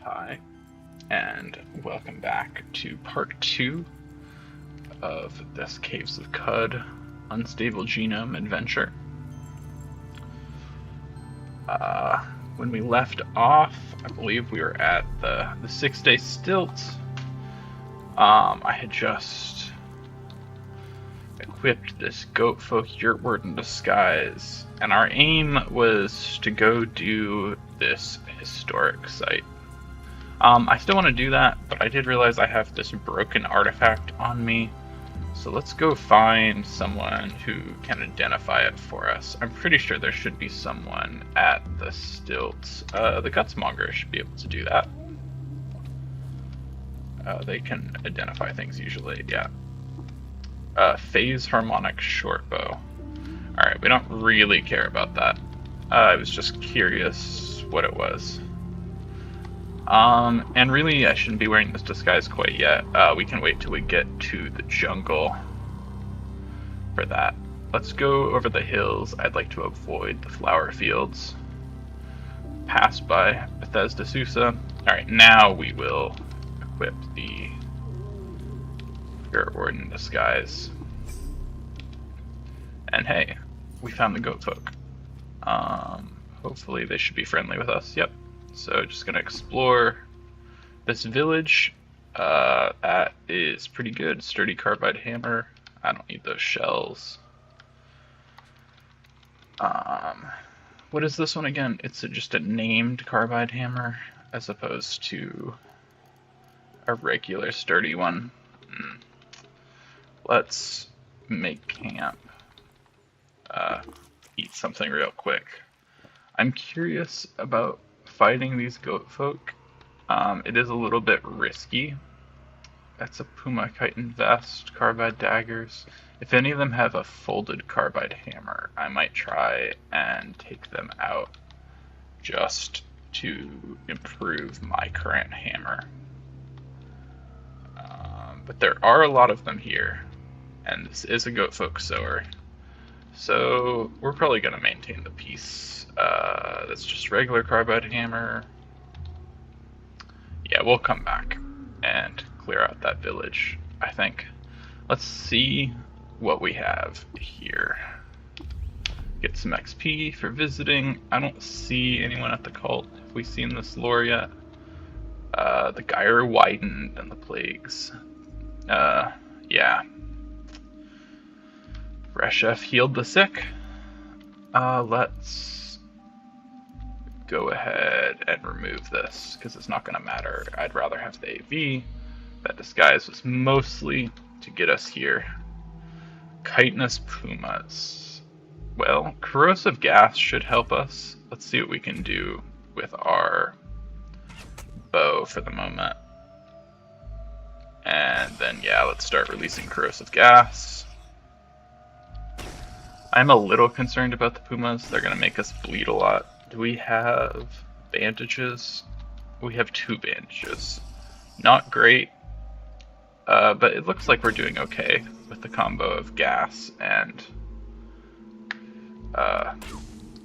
Hi, and welcome back to part 2 of this Caves of Qud unstable genome adventure. When we left off, I believe we were at the 6-day stilt. I had just equipped this goat folk yurtward in disguise, and our aim was to go do this historic site. I still want to do that, but I did realize I have this broken artifact on me, so let's go find someone who can identify it for us. I'm pretty sure there should be someone at the stilts. The Gutsmonger should be able to do that. They can identify things usually, yeah. Phase Harmonic Shortbow. Alright, we don't really care about that. I was just curious what it was. And really, I shouldn't be wearing this disguise quite yet. We can wait till we get to the jungle for that. Let's go over the hills. I'd like to avoid the flower fields. Pass by Bethesda Susa. Alright, now we will equip the Spirit Warden disguise. And hey, we found the goat folk. Hopefully they should be friendly with us. Yep. So just gonna explore this village. That is pretty good. Sturdy carbide hammer. I don't need those shells. What is this one again? It's just a named carbide hammer as opposed to a regular sturdy one. Let's make camp. Eat something real quick. I'm curious about fighting these goat folk. It is a little bit risky. That's a Puma chitin vest, carbide daggers. If any of them have a folded carbide hammer, I might try and take them out just to improve my current hammer. But there are a lot of them here, and this is a goat folk sower, so we're probably going to maintain the peace. That's just regular carbide hammer. Yeah, we'll come back and clear out that village, I think. Let's see what we have here. Get some XP for visiting. I don't see anyone at the cult. Have we seen this lore yet? The gyre widened and the plagues. Yeah. Reshef healed the sick. Let's go ahead and remove this, because it's not going to matter. I'd rather have the AV. That disguise was mostly to get us here. Chitinous Pumas. Well, corrosive gas should help us. Let's see what we can do with our bow for the moment. And then, yeah, let's start releasing corrosive gas. I'm a little concerned about the Pumas. They're going to make us bleed a lot. Do we have bandages? We have 2 bandages. Not great, but it looks like we're doing okay with the combo of gas and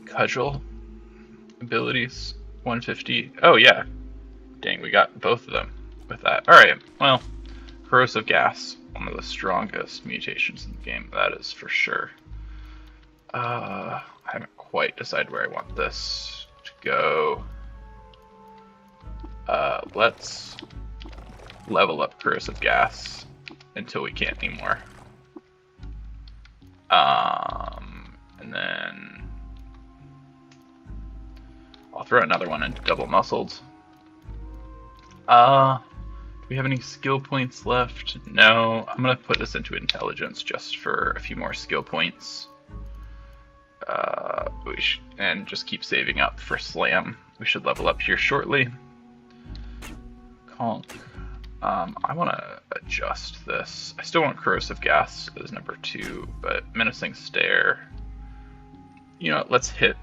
cudgel abilities. 150. Oh yeah. Dang, we got both of them with that. Alright, well, corrosive gas, one of the strongest mutations in the game, that is for sure. I haven't quite decided where I want this to go. Let's level up corrosive gas until we can't anymore. And then I'll throw another one into double muscled. Do we have any skill points left? No. I'm gonna put this into intelligence just for a few more skill points. And just keep saving up for slam. We should level up here shortly. Conk. I want to adjust this. I still want corrosive gas as number 2, but menacing stare. You know, let's hit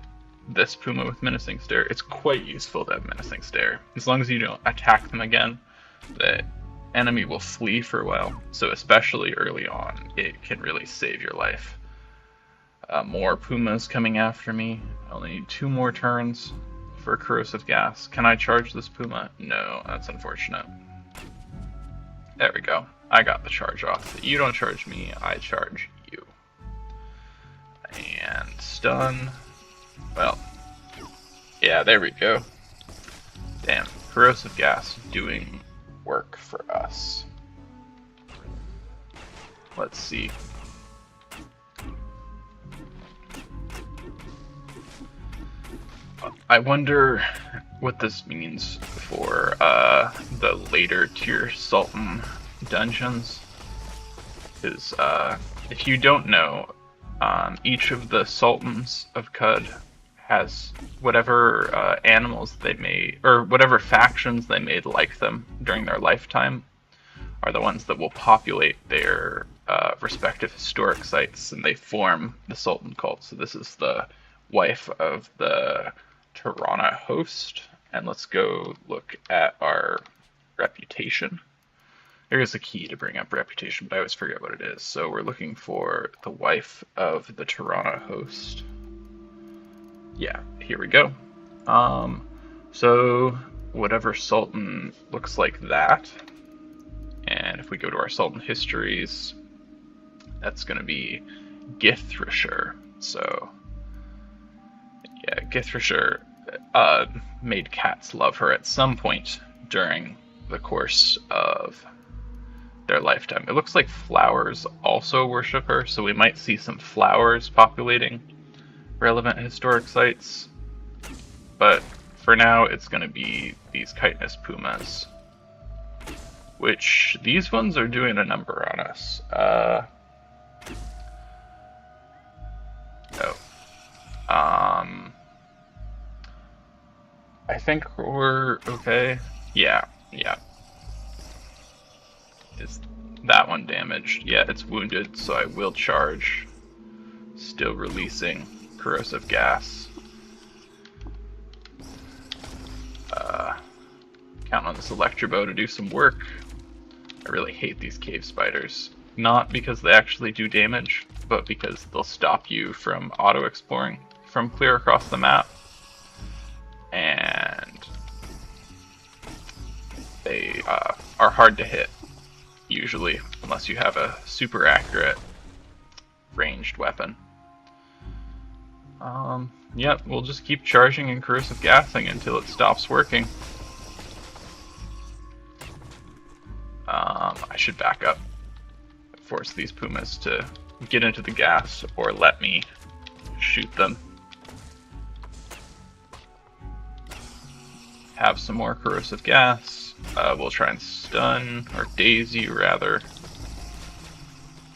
this Puma with menacing stare. It's quite useful to have menacing stare. As long as you don't attack them again, the enemy will flee for a while. So especially early on, it can really save your life. More Pumas coming after me. I only need 2 more turns for corrosive gas. Can I charge this Puma? No, that's unfortunate. There we go. I got the charge off. You don't charge me, I charge you. And stun. Well, yeah, there we go. Damn, corrosive gas doing work for us. Let's see. I wonder what this means for the later tier Sultan dungeons. Because if you don't know, each of the Sultans of Qud has whatever animals they made, or whatever factions they made like them during their lifetime, are the ones that will populate their respective historic sites, and they form the Sultan cult. So this is the wife of the Tirana host, and let's go look at our reputation. There is a key to bring up reputation, but I always forget what it is. So we're looking for the wife of the Tirana host. Yeah, here we go. So whatever Sultan looks like that, and if we go to our Sultan histories, that's going to be Githrisher. So yeah, Githrisher made cats love her at some point during the course of their lifetime. It looks like flowers also worship her, so we might see some flowers populating relevant historic sites. But for now, it's going to be these chitinous pumas, which these ones are doing a number on us. I think we're okay. Yeah. Is that one damaged? Yeah, it's wounded, so I will charge. Still releasing corrosive gas. Count on this Electrobow to do some work. I really hate these cave spiders. Not because they actually do damage, but because they'll stop you from auto-exploring from clear across the map. And they are hard to hit, usually, unless you have a super accurate ranged weapon. Yep, we'll just keep charging and corrosive gassing until it stops working. I should back up. Force these pumas to get into the gas, or let me shoot them. Have some more corrosive gas. We'll try and stun, or daze you rather.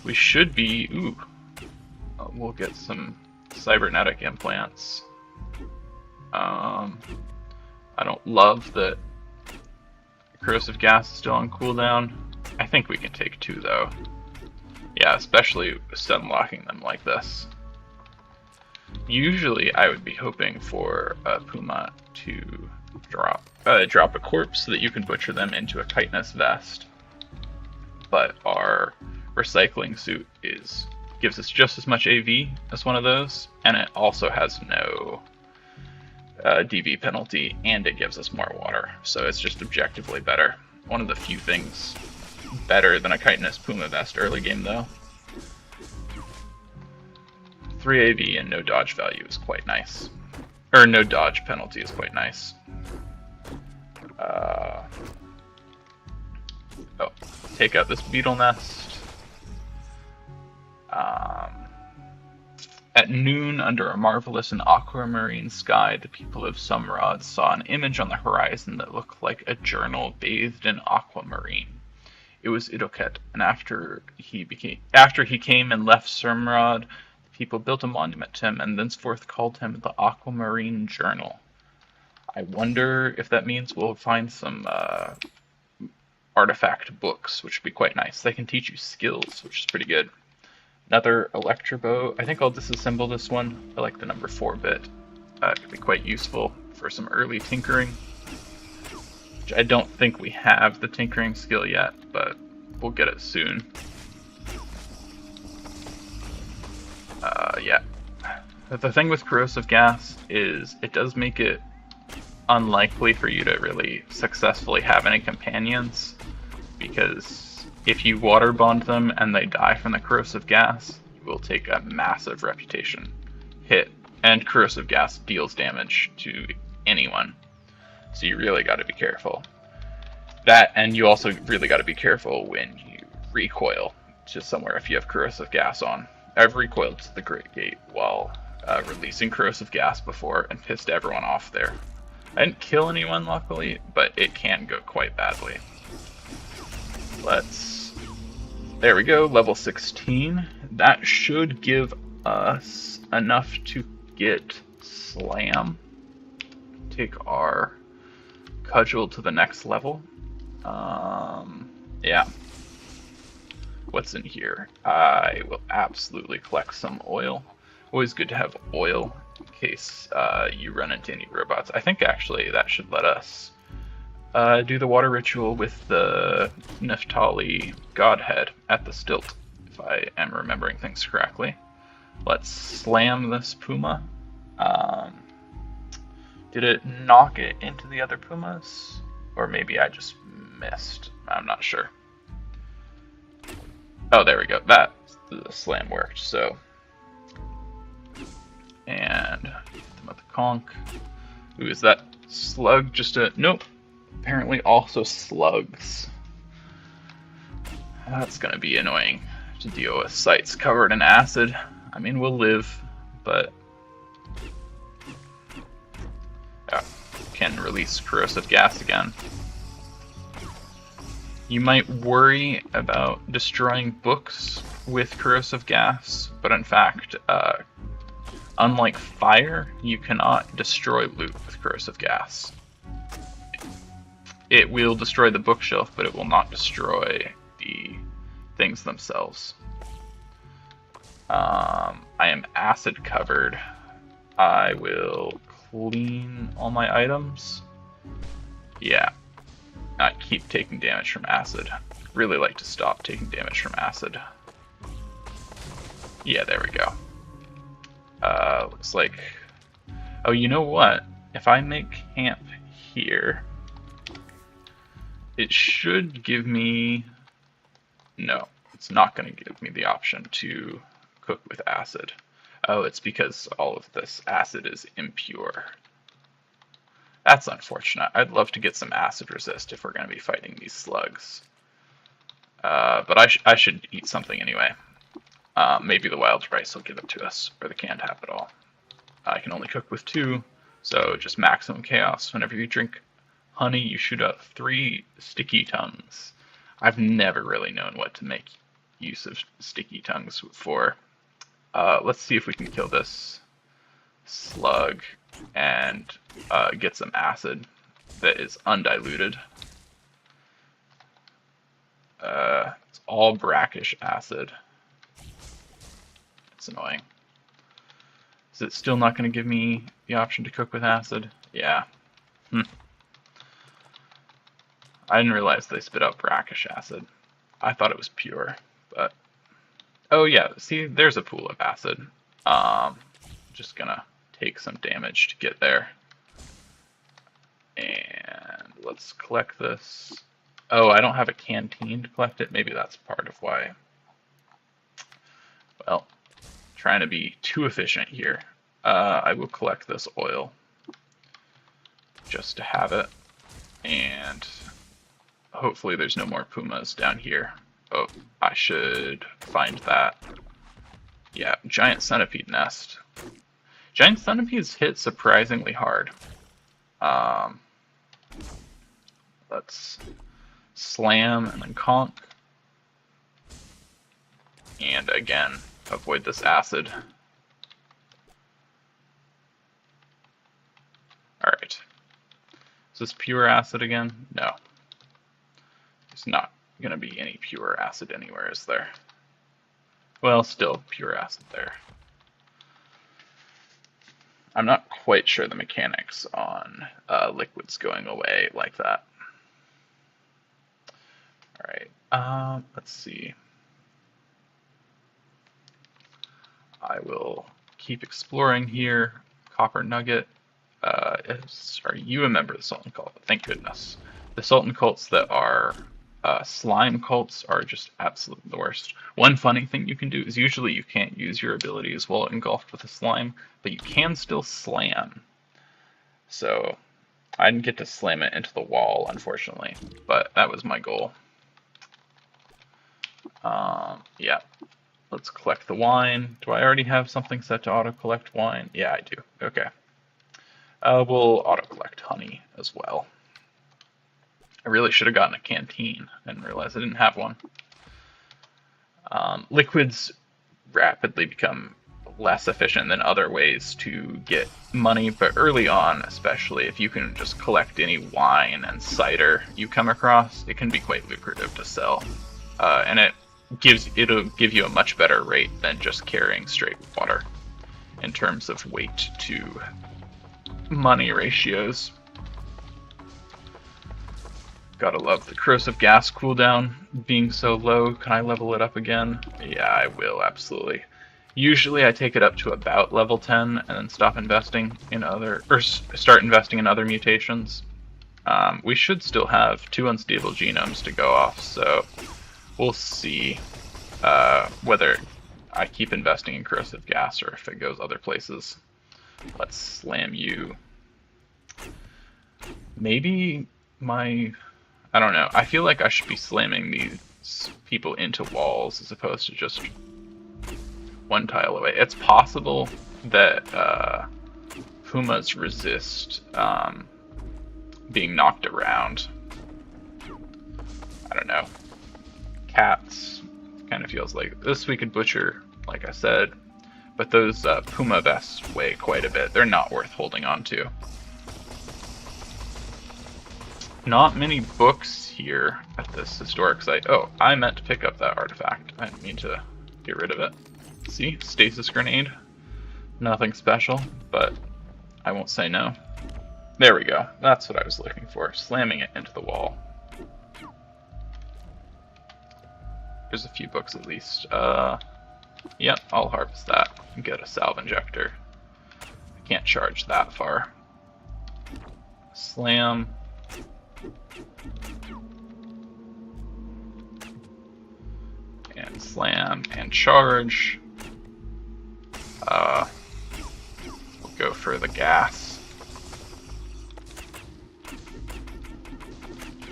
We should be, we'll get some cybernetic implants. I don't love that corrosive gas is still on cooldown. I think we can take 2 though. Yeah, especially stun locking them like this. Usually I would be hoping for a puma to drop a corpse so that you can butcher them into a chitinous vest. But our recycling suit gives us just as much AV as one of those, and it also has no DV penalty, and it gives us more water, so it's just objectively better. One of the few things better than a chitinous puma vest early game though. 3 AV and no dodge value is quite nice. Or no dodge penalty is quite nice. Take out this beetle nest. At noon, under a marvelous and aquamarine sky, the people of Sumrad saw an image on the horizon that looked like a journal bathed in aquamarine. It was Idoket, and after he came and left Sumrad, the people built a monument to him, and thenceforth called him the Aquamarine Journal. I wonder if that means we'll find some artifact books, which would be quite nice. They can teach you skills, which is pretty good. Another Electrobow. I think I'll disassemble this one. I like the number 4-bit. It could be quite useful for some early tinkering. Which I don't think we have the tinkering skill yet, but we'll get it soon. Yeah. But the thing with corrosive gas is it does make it unlikely for you to really successfully have any companions, because if you water bond them and they die from the corrosive gas, you will take a massive reputation hit, and corrosive gas deals damage to anyone. So you really got to be careful. That, and you also really got to be careful when you recoil to somewhere if you have corrosive gas on. I've recoiled to the Great Gate while releasing corrosive gas before and pissed everyone off there. I didn't kill anyone, luckily, but it can go quite badly. There we go, level 16. That should give us enough to get Slam. Take our Cudgel to the next level. Yeah. What's in here? I will absolutely collect some oil. Always good to have oil in case you run into any robots. I think actually that should let us do the water ritual with the Neftali Godhead at the stilt, if I am remembering things correctly. Let's slam this Puma. Did it knock it into the other Pumas? Or maybe I just missed. I'm not sure. Oh, there we go. That the slam worked, so. And hit them with the conch. Ooh, is that slug just a... Nope. Apparently also slugs. That's gonna be annoying to deal with sites covered in acid. I mean, we'll live, but... Yeah, can release corrosive gas again. You might worry about destroying books with corrosive gas, but in fact, unlike fire, you cannot destroy loot with corrosive gas. It will destroy the bookshelf, but it will not destroy the things themselves. I am acid covered. I will clean all my items. Yeah. I keep taking damage from acid. Really like to stop taking damage from acid. Yeah, there we go. Looks like... Oh, you know what? If I make camp here, it should give me... No, it's not going to give me the option to cook with acid. Oh, it's because all of this acid is impure. That's unfortunate. I'd love to get some acid resist if we're going to be fighting these slugs. But I should eat something anyway. Maybe the wild rice will give it to us, or the canned half it all. I can only cook with 2, so just maximum chaos. Whenever you drink honey, you shoot out 3 sticky tongues. I've never really known what to make use of sticky tongues for. Let's see if we can kill this slug and get some acid that is undiluted. It's all brackish acid. It's annoying. Is it still not going to give me the option to cook with acid? Yeah. I didn't realize they spit out brackish acid. I thought it was pure, but... Oh yeah, see, there's a pool of acid. Just gonna take some damage to get there. And let's collect this. Oh, I don't have a canteen to collect it. Maybe that's part of why. Well, trying to be too efficient here. I will collect this oil just to have it. And hopefully there's no more pumas down here. Oh, I should find that. Yeah, giant centipede nest. Giant centipedes hit surprisingly hard. Let's slam and then conch. And again, avoid this acid. Alright. Is this pure acid again? No. There's not going to be any pure acid anywhere, is there? Well, still pure acid there. I'm not quite sure the mechanics on liquids going away like that. Alright, let's see. I will keep exploring here. Copper nugget. Sorry, you remember the Sultan cult. Thank goodness. The Sultan cults that are slime cults are just absolutely the worst. One funny thing you can do is usually you can't use your abilities while engulfed with a slime, but you can still slam. So I didn't get to slam it into the wall, unfortunately, but that was my goal. Yeah, let's collect the wine. Do I already have something set to auto-collect wine? Yeah, I do. Okay. We'll auto-collect honey as well. I really should have gotten a canteen. I didn't realize I didn't have one. Liquids rapidly become less efficient than other ways to get money, but early on, especially if you can just collect any wine and cider you come across, it can be quite lucrative to sell. And it'll give you a much better rate than just carrying straight water in terms of weight to money ratios. Gotta love the corrosive gas cooldown being so low. Can I level it up again? Yeah, I will, absolutely. Usually I take it up to about level 10 and then stop investing in start investing in other mutations. We should still have 2 unstable genomes to go off, so we'll see whether I keep investing in corrosive gas or if it goes other places. Let's slam you. Maybe I don't know. I feel like I should be slamming these people into walls as opposed to just one tile away. It's possible that Pumas resist being knocked around. I don't know. Cats kind of feels like this we could butcher, like I said, but those Puma vests weigh quite a bit. They're not worth holding on to. Not many books here at this historic site. Oh, I meant to pick up that artifact. I didn't mean to get rid of it. See? Stasis grenade. Nothing special, but I won't say no. There we go. That's what I was looking for. Slamming it into the wall. There's a few books at least. Yep, I'll harvest that and get a salve injector. I can't charge that far. Slam. And slam and charge. We'll go for the gas.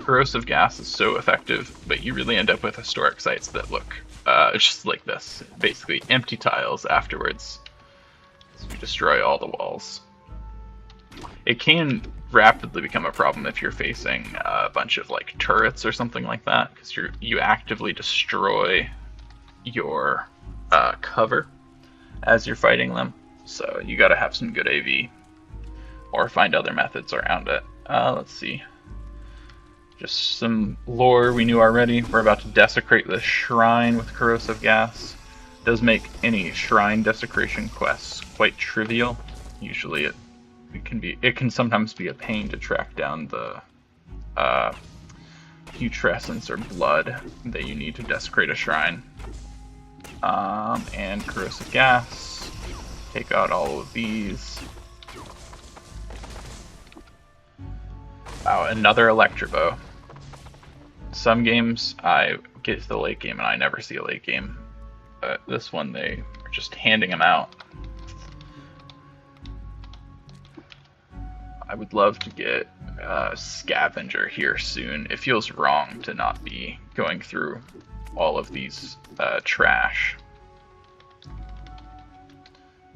Corrosive gas is so effective, but you really end up with historic sites that look just like this. Basically empty tiles afterwards. So you destroy all the walls. It can rapidly become a problem if you're facing a bunch of like turrets or something like that, because you actively destroy your cover as you're fighting them. So you gotta have some good AV or find other methods around it. Let's see. Just some lore we knew already. We're about to desecrate this shrine with corrosive gas. It does make any shrine desecration quests quite trivial. Usually it can sometimes be a pain to track down the putrescence or blood that you need to desecrate a shrine. And corrosive gas. Take out all of these. Wow, another Electrobow. Some games I get to the late game and I never see a late game. But this one they are just handing them out. I would love to get a scavenger here soon. It feels wrong to not be going through all of these trash.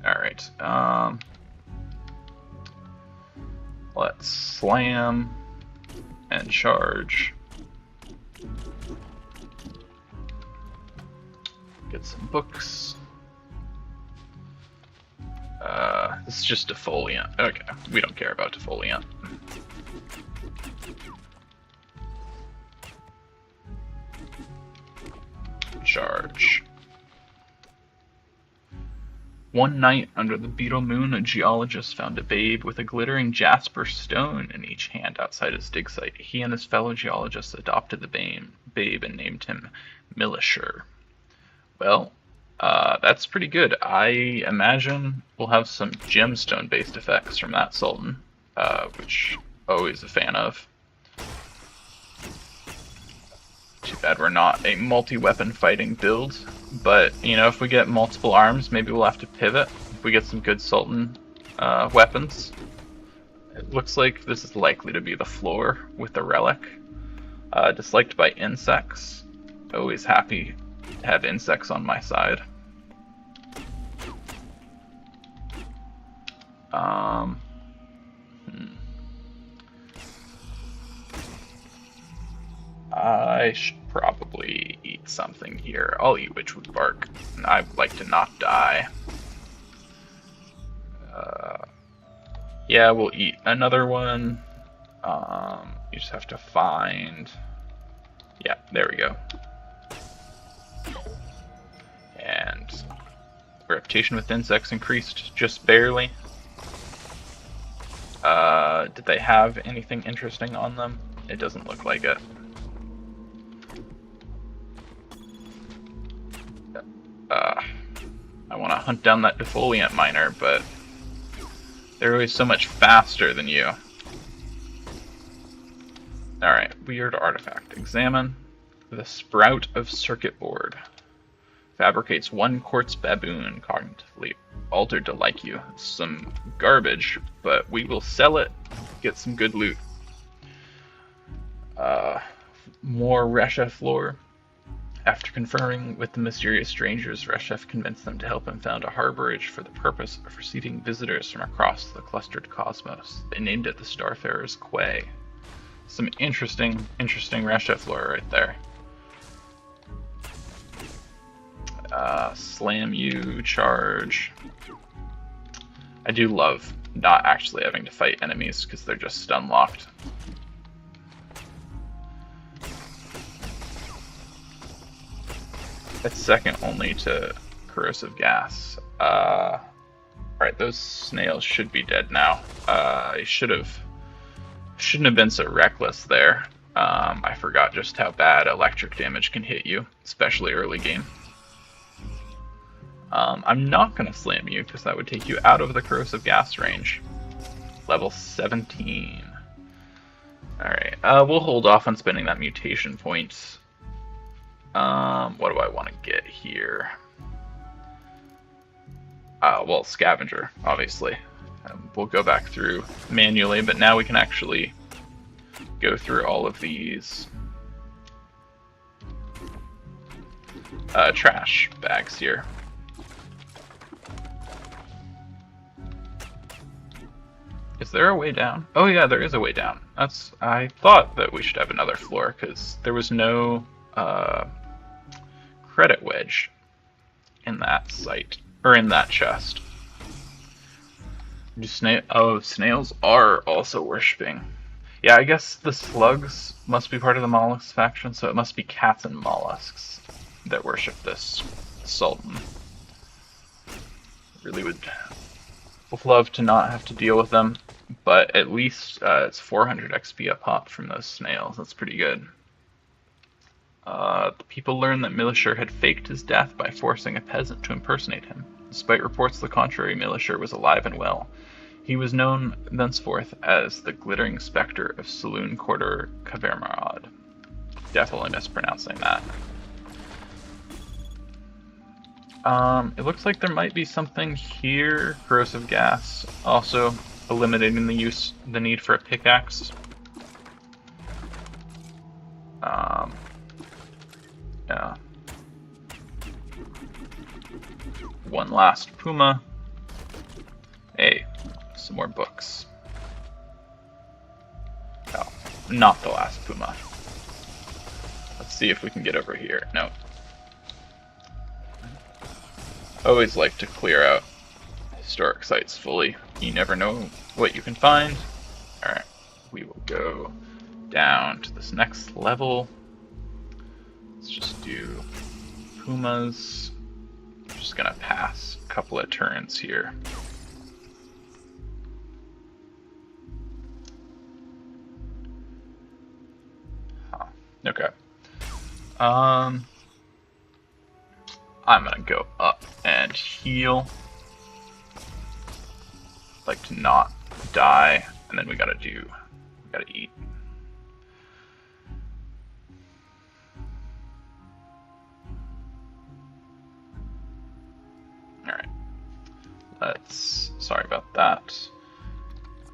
Alright, let's slam and charge. Get some books. This is just defoliant. Okay, we don't care about defoliant. Charge. One night under the beetle moon, a geologist found a babe with a glittering jasper stone in each hand outside his dig site. He and his fellow geologists adopted the babe and named him Millisher. Well, that's pretty good. I imagine we'll have some gemstone-based effects from that Sultan. which always a fan of. Too bad we're not a multi-weapon fighting build, but you know, if we get multiple arms, maybe we'll have to pivot. If we get some good Sultan weapons. It looks like this is likely to be the floor with the relic. Disliked by insects. Always happy to have insects on my side. I should probably eat something here. I'll eat witchwood bark. I'd like to not die. Yeah, we'll eat another one. You just have to find... Yeah, there we go. And reputation with insects increased just barely. Did they have anything interesting on them? It doesn't look like it. I want to hunt down that defoliant miner, but they're always so much faster than you. Alright, weird artifact. Examine the sprout of circuit board. Fabricates 1 quartz baboon, cognitively altered to like you. Some garbage, but we will sell it, get some good loot. More Reshef lore. After conferring with the mysterious strangers, Reshef convinced them to help him found a harborage for the purpose of receiving visitors from across the clustered cosmos. They named it the Starfarer's Quay. Some interesting Reshef lore right there. Slam you, charge. I do love not actually having to fight enemies because they're just stun locked. It's second only to corrosive gas. Alright, those snails should be dead now. I shouldn't have been so reckless there. I forgot just how bad electric damage can hit you, especially early game. I'm not going to slam you because that would take you out of the corrosive gas range. Level 17. Alright, we'll hold off on spending that mutation point. What do I want to get here? Well, scavenger, obviously. We'll go back through manually, but now we can actually go through all of these trash bags here. Is there a way down? Oh yeah, there is a way down. I thought that we should have another floor, because there was no credit wedge in that site, or in that chest. Snails are also worshipping. Yeah, I guess the slugs must be part of the mollusks faction, so it must be cats and mollusks that worship this sultan. Really would love to not have to deal with them, but at least it's 400 XP a pop from those snails. That's pretty good. The people learned that Milishir had faked his death by forcing a peasant to impersonate him. Despite reports to the contrary, Milishir was alive and well. He was known thenceforth as the Glittering Spectre of Saloon Quarter Cavermarad. Definitely mispronouncing that. It looks like there might be something here. Corrosive gas. Also eliminating the need for a pickaxe. Yeah. One last puma. Hey, some more books. Oh, not the last puma. Let's see if we can get over here. No. Always like to clear out historic sites fully. You never know what you can find. Alright, we will go down to this next level. Let's just do pumas. I'm just gonna pass a couple of turns here. Huh. Okay. I'm gonna go up and heal. Like to not die And then we gotta eat. Alright. Sorry about that.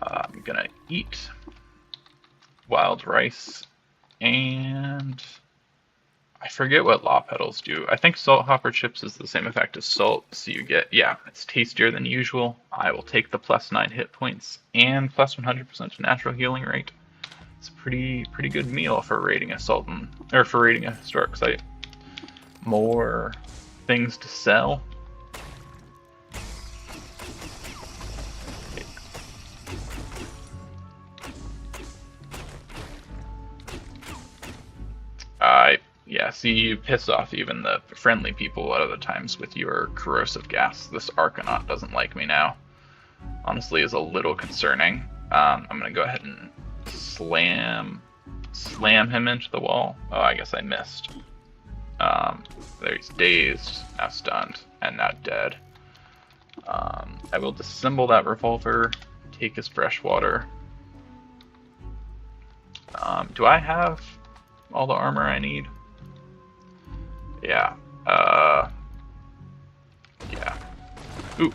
I'm gonna eat wild rice, and I forget what law petals do. I think salt hopper chips is the same effect as salt, so you get, yeah, it's tastier than usual. I will take the +9 hit points and plus 100% natural healing rate. It's a pretty good meal for raiding a sultan, or for raiding a historic site. More things to sell. Yeah, see, you piss off even the friendly people a lot of the times with your corrosive gas. This Arcanaut doesn't like me now. Honestly, is a little concerning. I'm gonna go ahead and slam him into the wall. Oh, I guess I missed. There he's dazed, now stunned, and now dead. I will disassemble that revolver, take his fresh water. Do I have all the armor I need? Yeah. Yeah. Ooh,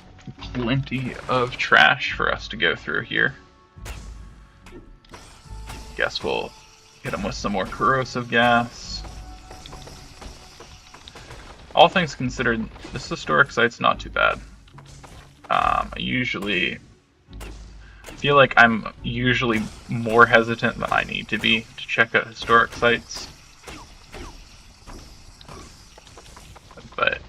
plenty of trash for us to go through here. Guess we'll hit him with some more corrosive gas. All things considered, this historic site's not too bad. I usually feel like I'm usually more hesitant than I need to be to check out historic sites. But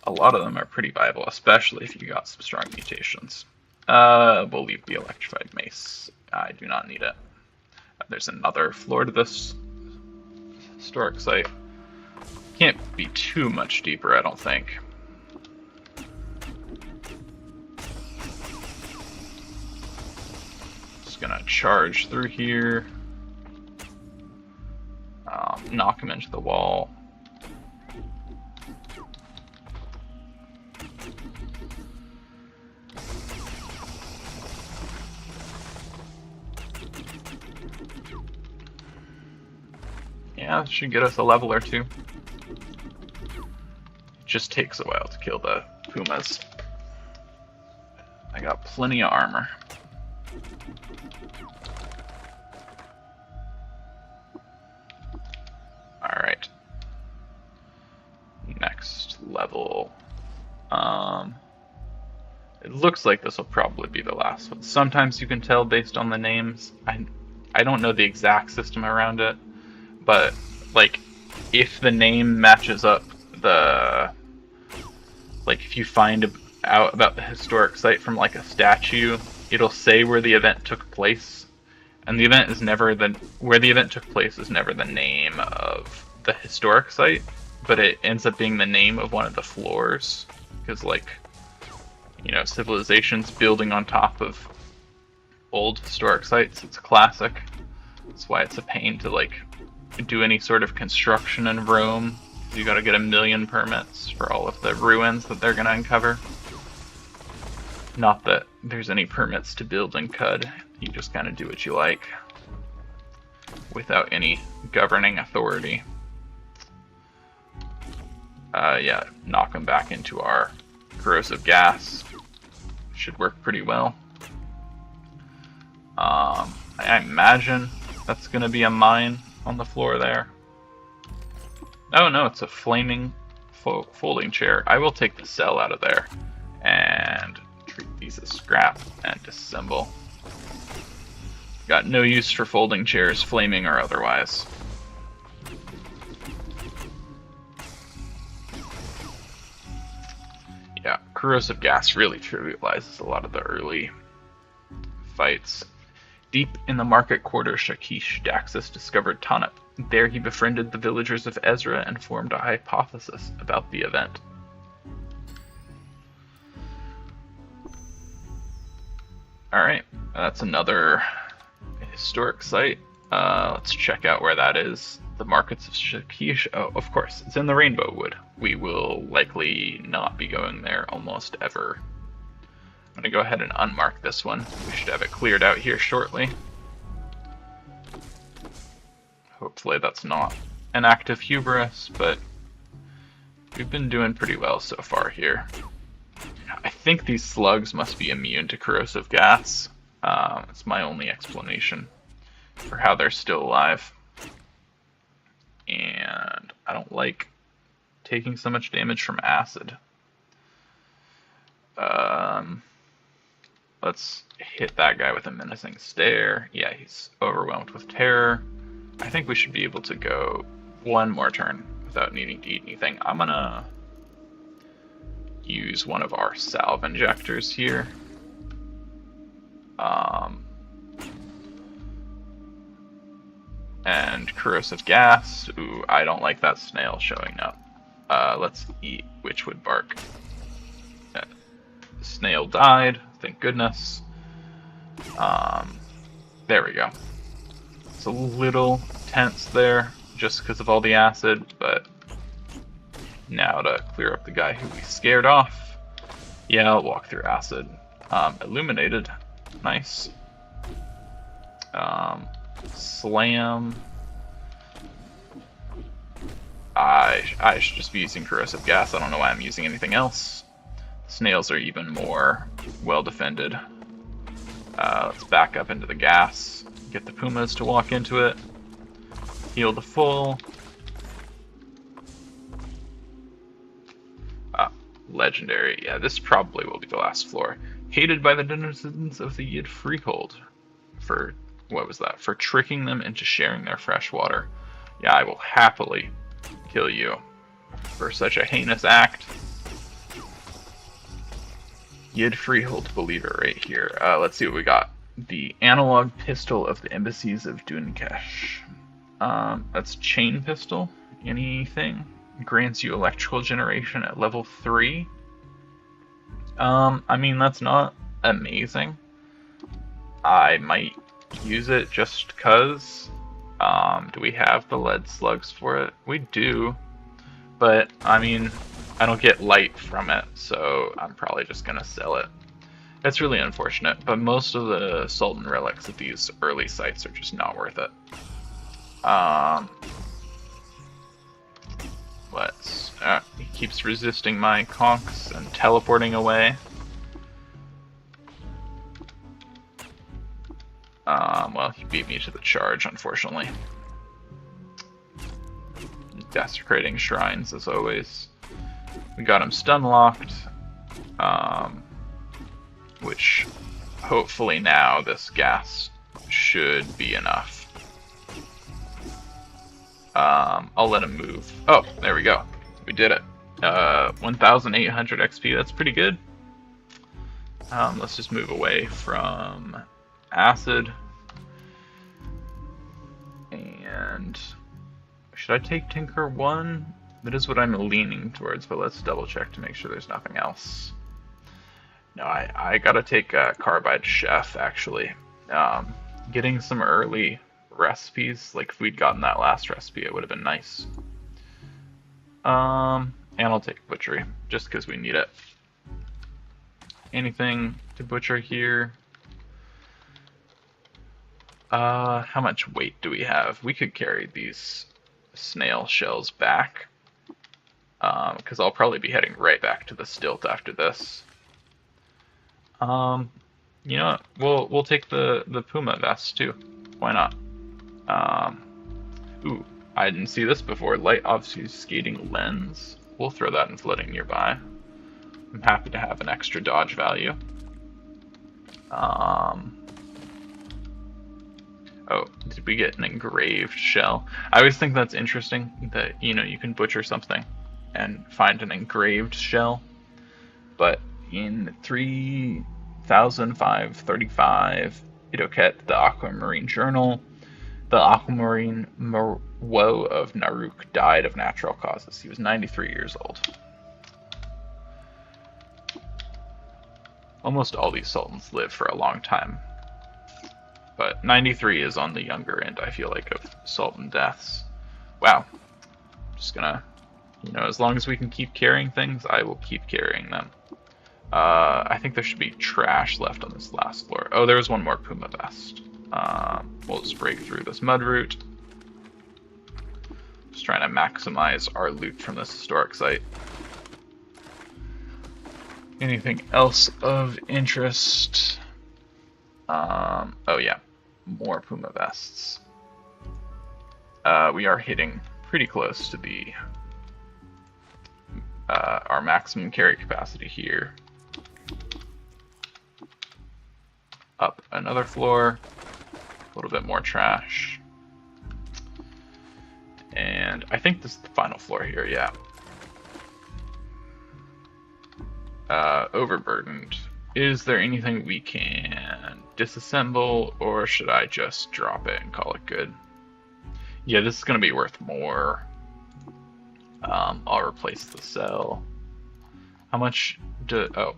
a lot of them are pretty viable, especially if you got some strong mutations. We'll leave the electrified mace. I do not need it. There's another floor to this historic site. Can't be too much deeper, I don't think. Just gonna charge through here. Knock him into the wall. Yeah, this should get us a level or two. It just takes a while to kill the pumas. I got plenty of armor. Alright. Next level. It looks like this will probably be the last one. Sometimes you can tell based on the names. I don't know the exact system around it, but like if the name matches up like if you find out about the historic site from like a statue, it'll say where the event took place. And the event is never where the event took place is never the name of the historic site, but it ends up being the name of one of the floors, because like, you know, civilizations building on top of old historic sites, it's a classic. That's why it's a pain to like do any sort of construction in Rome. You gotta get 1 million permits for all of the ruins that they're gonna uncover. Not that there's any permits to build in Qud. You just kind of do what you like without any governing authority. Yeah, knock them back into our corrosive gas. Should work pretty well. I imagine that's going to be a mine on the floor there. Oh no, it's a flaming folding chair. I will take the cell out of there and treat these as scrap and disassemble. Got no use for folding chairs, flaming or otherwise. Yeah, corrosive gas really trivializes a lot of the early fights. Deep in the market quarter, Shakish Daxus discovered Tanip. There he befriended the villagers of Ezra and formed a hypothesis about the event. Alright, that's another historic site. Let's check out where that is. The markets of Shakish. Oh, of course, it's in the Rainbow Wood. We will likely not be going there almost ever. I'm going to go ahead and unmark this one. We should have it cleared out here shortly. Hopefully that's not an act of hubris, but we've been doing pretty well so far here. I think these slugs must be immune to corrosive gas. It's my only explanation for how they're still alive. And I don't like taking so much damage from acid. Let's hit that guy with a menacing stare. Yeah, he's overwhelmed with terror. I think we should be able to go one more turn without needing to eat anything. I'm gonna use one of our salve injectors here. And corrosive gas. Ooh, I don't like that snail showing up. Let's eat witchwood bark. The snail died, thank goodness. There we go. It's a little tense there, just because of all the acid, but now to clear up the guy who we scared off. Yeah, I'll walk through acid. Illuminated, nice. Slam. I should just be using corrosive gas. I don't know why I'm using anything else. Snails are even more well defended. Let's back up into the gas. Get the pumas to walk into it. Heal the full. Legendary. Yeah, this probably will be the last floor. Hated by the denizens of the Qud Freehold. For, what was that? For tricking them into sharing their fresh water. Yeah, I will happily kill you for such a heinous act. Qud Freehold believer right here. Let's see what we got. The analog pistol of the embassies of Dunkesh. That's chain pistol. Anything? Grants you electrical generation at level 3. I mean, that's not amazing. I might use it just cause. Do we have the lead slugs for it? We do. But, I mean, I don't get light from it, so I'm probably just gonna sell it. It's really unfortunate, but most of the Sultan relics at these early sites are just not worth it. He keeps resisting my conks and teleporting away. Well, he beat me to the charge, unfortunately. Desecrating shrines, as always. We got him stun locked, which hopefully now this gas should be enough. I'll let him move. Oh, there we go. We did it. 1,800 XP, that's pretty good. Let's just move away from acid. And should I take Tinker 1? That is what I'm leaning towards, but let's double check to make sure there's nothing else. No, I gotta take Carbide Chef, actually. Getting some early recipes, like if we'd gotten that last recipe, it would have been nice. And I'll take Butchery, just because we need it. Anything to butcher here? How much weight do we have? We could carry these snail shells back. Because I'll probably be heading right back to the stilt after this. You know what? We'll take the Puma vest too. Why not? Ooh, I didn't see this before. Light obfuscating lens. We'll throw that in flooding nearby. I'm happy to have an extra dodge value. Oh, did we get an engraved shell? I always think that's interesting that, you know, you can butcher something and find an engraved shell. But in 3535, Idoket, the Aquamarine Journal, the Aquamarine Woe of Naruk died of natural causes. He was 93 years old. Almost all these sultans live for a long time. But 93 is on the younger end, I feel like, of sultan deaths. Wow. Just gonna, you know, as long as we can keep carrying things, I will keep carrying them. I think there should be trash left on this last floor. Oh, there was one more Puma vest. We'll just break through this mud route. Just trying to maximize our loot from this historic site. Anything else of interest? Oh yeah, more Puma vests. We are hitting pretty close to the our maximum carry capacity here. Up another floor, a little bit more trash. And I think this is the final floor here, yeah. Overburdened. Is there anything we can disassemble, or should I just drop it and call it good? Yeah, this is going to be worth more. I'll replace the cell. How much do... Oh.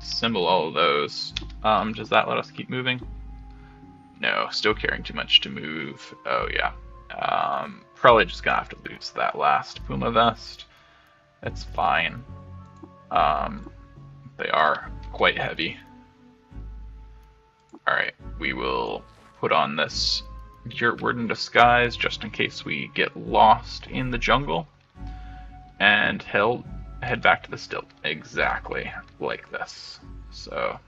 Assemble all of those. Does that let us keep moving? No, still carrying too much to move. Oh, yeah. Probably just gonna have to lose that last Puma vest. That's fine. They are quite heavy. Alright, we will put on this Yurt in disguise just in case we get lost in the jungle. And head back to the stilt. Exactly like this. So,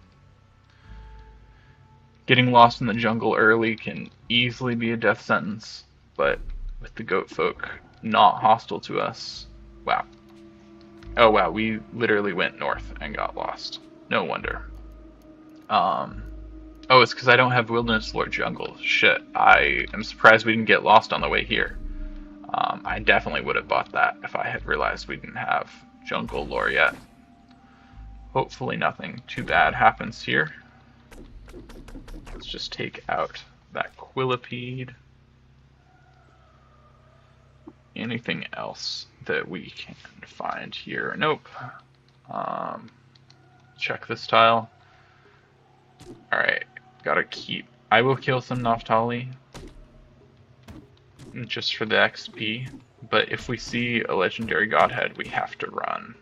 getting lost in the jungle early can easily be a death sentence, but with the goat folk not hostile to us, wow. Oh wow, we literally went north and got lost. No wonder. Oh, it's because I don't have Wilderness Lore Jungle. Shit, I am surprised we didn't get lost on the way here. I definitely would have bought that if I had realized we didn't have Jungle Lore yet. Hopefully nothing too bad happens here. Let's just take out that Quillipede. Anything else that we can find here? Nope. Check this tile. Alright, gotta keep... I will kill some Naphtali just for the XP, but if we see a legendary godhead, we have to run.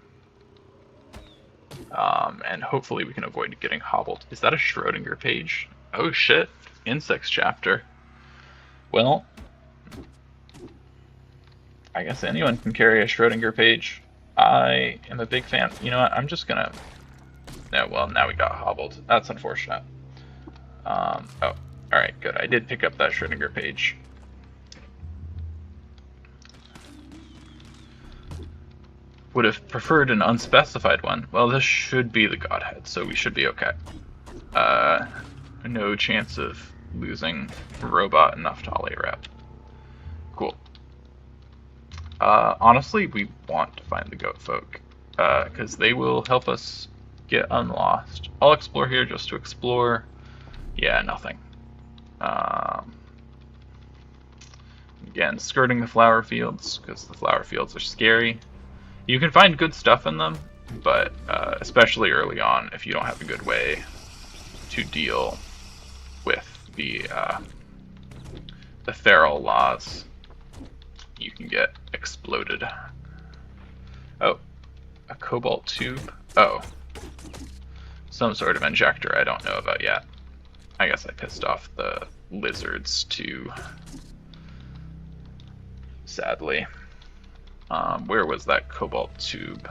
And hopefully we can avoid getting hobbled. Is that a Schrodinger page? Oh shit, Insects chapter. Well, I guess anyone can carry a Schrodinger page. I am a big fan. You know what, I'm just gonna... No, well, now we got hobbled. That's unfortunate. Oh, alright, good. I did pick up that Schrodinger page. Would have preferred an unspecified one. Well, this should be the Godhead, so we should be okay. No chance of losing Robot and Naphtali rep. Cool. Honestly, we want to find the goat folk, because they will help us get unlost. I'll explore here just to explore. Yeah, nothing. Again, skirting the flower fields, because the flower fields are scary. You can find good stuff in them, but especially early on, if you don't have a good way to deal with the feral laws, you can get exploded. Oh, a cobalt tube. Oh, some sort of injector I don't know about yet. I guess I pissed off the lizards too, sadly. Where was that cobalt tube?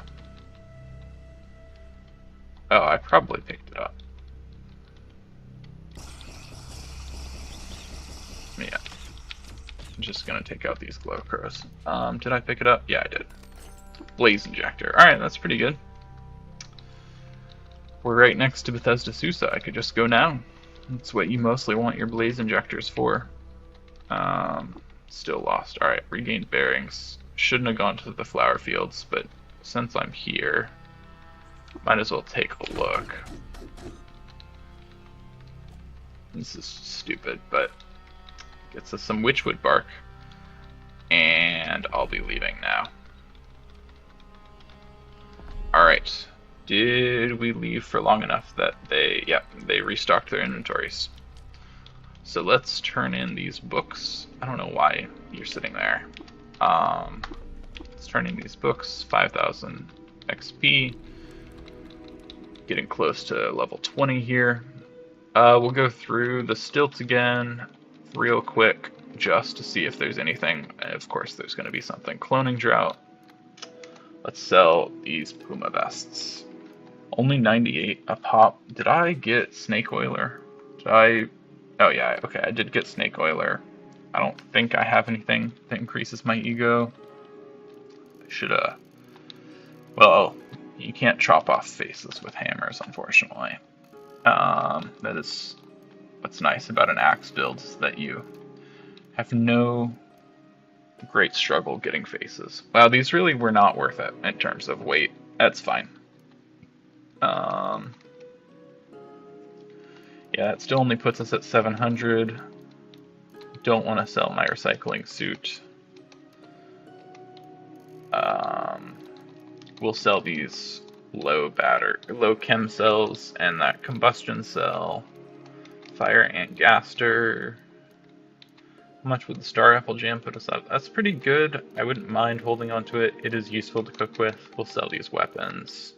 Oh, I probably picked it up. Yeah. I'm just gonna take out these glow crows. Did I pick it up? Yeah, I did. Blaze injector. Alright, that's pretty good. We're right next to Bethesda Susa. I could just go now. That's what you mostly want your blaze injectors for. Still lost. Alright, regained bearings. Shouldn't have gone to the flower fields, but since I'm here, might as well take a look. This is stupid, but gets us some witchwood bark, and I'll be leaving now. Alright, did we leave for long enough that they restocked their inventories? So let's turn in these books. I don't know why you're sitting there. Let's turn in these books, 5,000 XP. Getting close to level 20 here. We'll go through the stilts again real quick just to see if there's anything. And of course, there's going to be something. Cloning drought. Let's sell these Puma vests. Only 98 a pop. Did I get Snake Oiler? Did I? Oh yeah, okay, I did get Snake Oiler. I don't think I have anything that increases my ego. I should well, you can't chop off faces with hammers, unfortunately. That is what's nice about an axe build, is that you have no great struggle getting faces. Wow, these really were not worth it in terms of weight. That's fine. Yeah, that still only puts us at 700. Don't want to sell my recycling suit. We'll sell these low chem cells and that combustion cell. Fire and gaster. How much would the star apple jam put us up? That's pretty good. I wouldn't mind holding on to it. It is useful to cook with. We'll sell these weapons.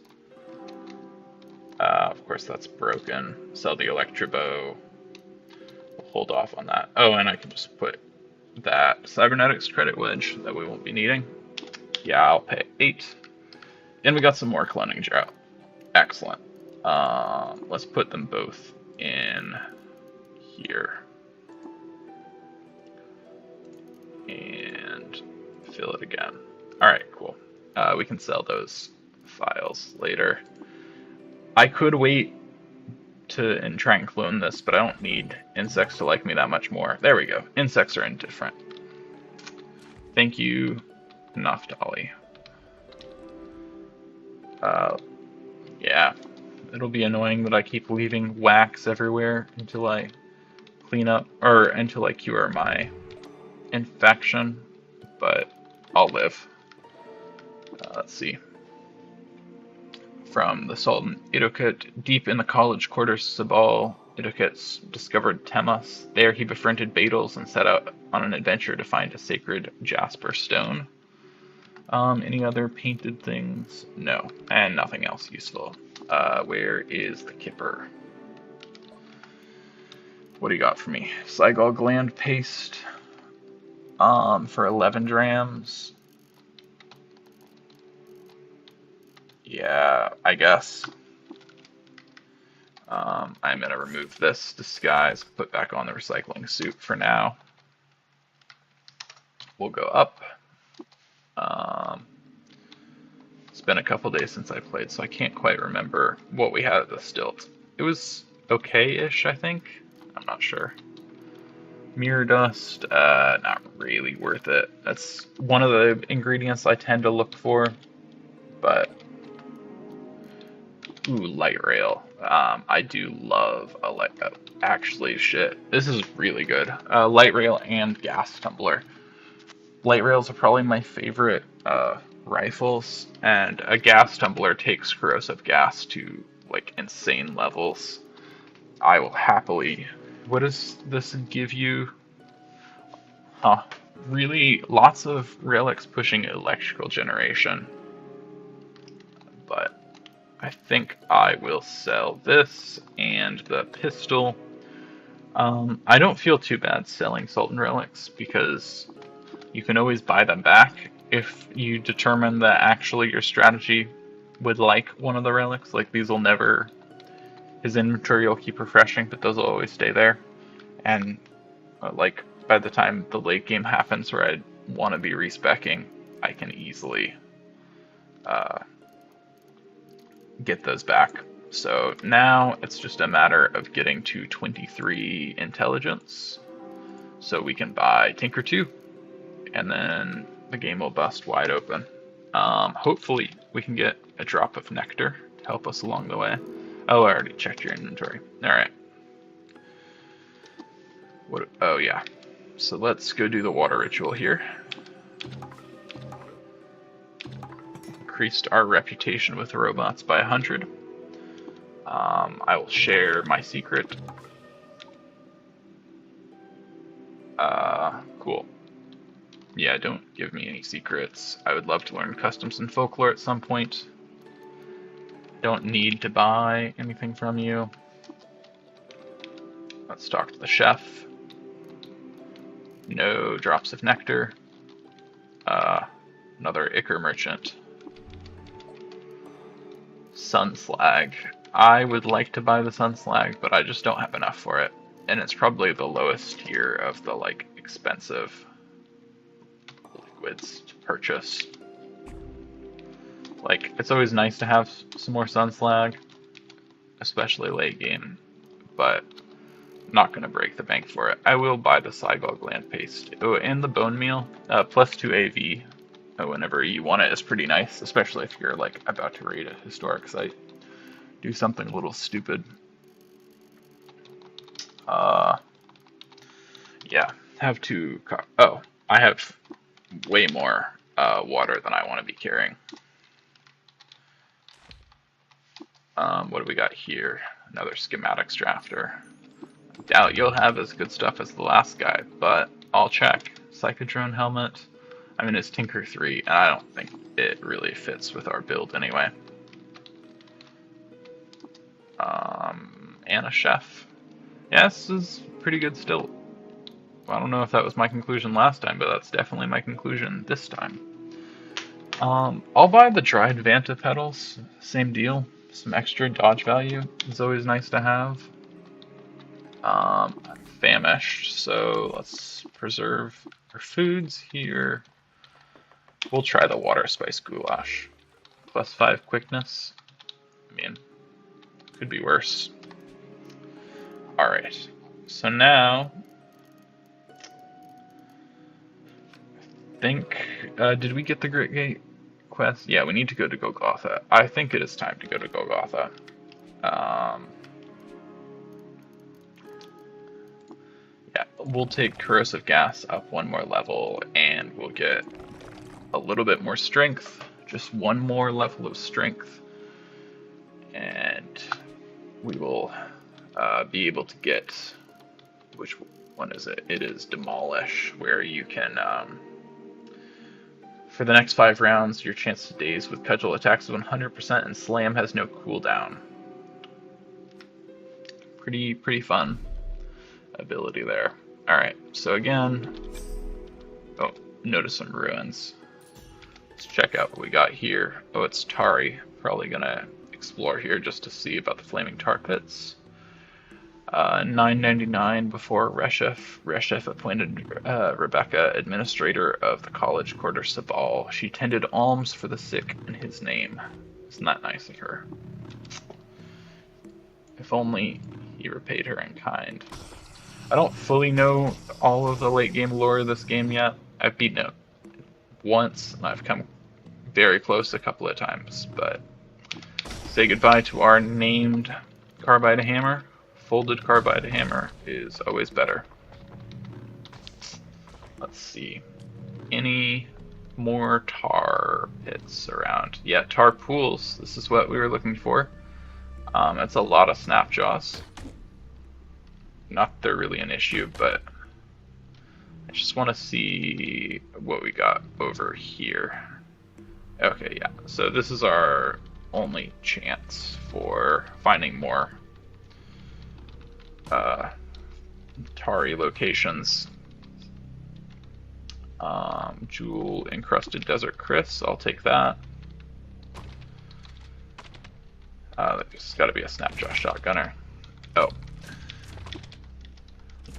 Of course, that's broken. Sell the electrobow. We'll hold off on that. Oh, and I can just put that cybernetics credit wedge that we won't be needing. Yeah, I'll pay 8. And we got some more cloning drought. Excellent. Let's put them both in here. And fill it again. Alright, cool. We can sell those files later. I could wait and try and clone this, but I don't need insects to like me that much more. There we go. Insects are indifferent. Thank you, Naftali. Yeah, it'll be annoying that I keep leaving wax everywhere until I clean up, or until I cure my infection, but I'll live. Let's see. From the Sultan Idokut, deep in the college quarters, Sabal Idokut discovered Temas. There he befriended Badals and set out on an adventure to find a sacred jasper stone. Any other painted things? No, and nothing else useful. Where is the kipper? What do you got for me? Saigal gland paste. For 11 drams. Yeah, I guess. I'm gonna remove this disguise, put back on the recycling suit for now. We'll go up. It's been a couple days since I played, so I can't quite remember what we had at the stilt. It was okay-ish, I think. I'm not sure. Mirror dust, not really worth it. That's one of the ingredients I tend to look for, but ooh, light rail. I do love a light. Actually, shit, this is really good. Light rail and gas tumbler. Light rails are probably my favorite rifles, and a gas tumbler takes corrosive gas to like insane levels. I will happily. What does this give you? Huh. Really, lots of relics pushing electrical generation. But I think I will sell this and the pistol. I don't feel too bad selling Sultan relics because you can always buy them back if you determine that actually your strategy would like one of the relics. Like, these will never... His inventory will keep refreshing, but those will always stay there. And, like, by the time the late game happens where I want to be respecking, I can easily get those back. So now it's just a matter of getting to 23 intelligence so we can buy Tinker 2, and then the game will bust wide open. Hopefully we can get a drop of nectar to help us along the way. Oh, I already checked your inventory. Alright. Oh yeah. So let's go do the water ritual here. Increased our reputation with robots by 100. I will share my secret. Cool. Yeah, don't give me any secrets. I would love to learn customs and folklore at some point. Don't need to buy anything from you. Let's talk to the chef. No drops of nectar. Another Ichor merchant. Sun slag. I would like to buy the sun slag, but I just don't have enough for it. And it's probably the lowest tier of the like expensive liquids to purchase. Like, it's always nice to have some more sun slag, especially late game, but not going to break the bank for it. I will buy the Cygol gland paste. Oh, and the bone meal, plus 2 AV whenever you want it is pretty nice, especially if you're like about to raid a historic site. Do something a little stupid. Yeah, have to. Oh, I have way more water than I want to be carrying. What do we got here? Another schematics drafter. Doubt you'll have as good stuff as the last guy, but I'll check. Psychodrone helmet. I mean, it's Tinker 3, and I don't think it really fits with our build anyway. And a chef. Yeah, this is pretty good still. I don't know if that was my conclusion last time, but that's definitely my conclusion this time. I'll buy the dried Vanta petals. Same deal. Some extra dodge value is always nice to have. I'm famished, so let's preserve our foods here. We'll try the water spice goulash. Plus 5 quickness. I mean, could be worse. Alright, so now, I think, did we get the Great Gate quest? Yeah, we need to go to Golgotha. I think it is time to go to Golgotha. Yeah, we'll take corrosive gas up one more level, and we'll get a little bit more strength. Just one more level of strength. And we will be able to get, which one is it? It is Demolish, where you can, for the next 5 rounds, your chance to daze with cudgel attacks is 100%, and Slam has no cooldown. Pretty fun ability there. Alright, so again, oh, notice some ruins. Let's check out what we got here. Oh, it's Tari. Probably gonna explore here just to see about the flaming tar pits. $9.99 before Reshef. Reshef appointed Rebecca administrator of the college quarter Sabal. She tended alms for the sick in his name. Isn't that nice of her? If only he repaid her in kind. I don't fully know all of the late game lore of this game yet. I've beaten it once, and I've come very close a couple of times, but say goodbye to our named carbide hammer. Folded carbide hammer is always better. Let's see. Any more tar pits around? Yeah, tar pools. This is what we were looking for. It's a lot of snapjaws. Not that they're really an issue, but I just want to see what we got over here. Okay, yeah. So this is our only chance for finding more Tari locations. Jewel encrusted desert Chris, I'll take that. There's got to be a snapjaw shotgunner. Oh,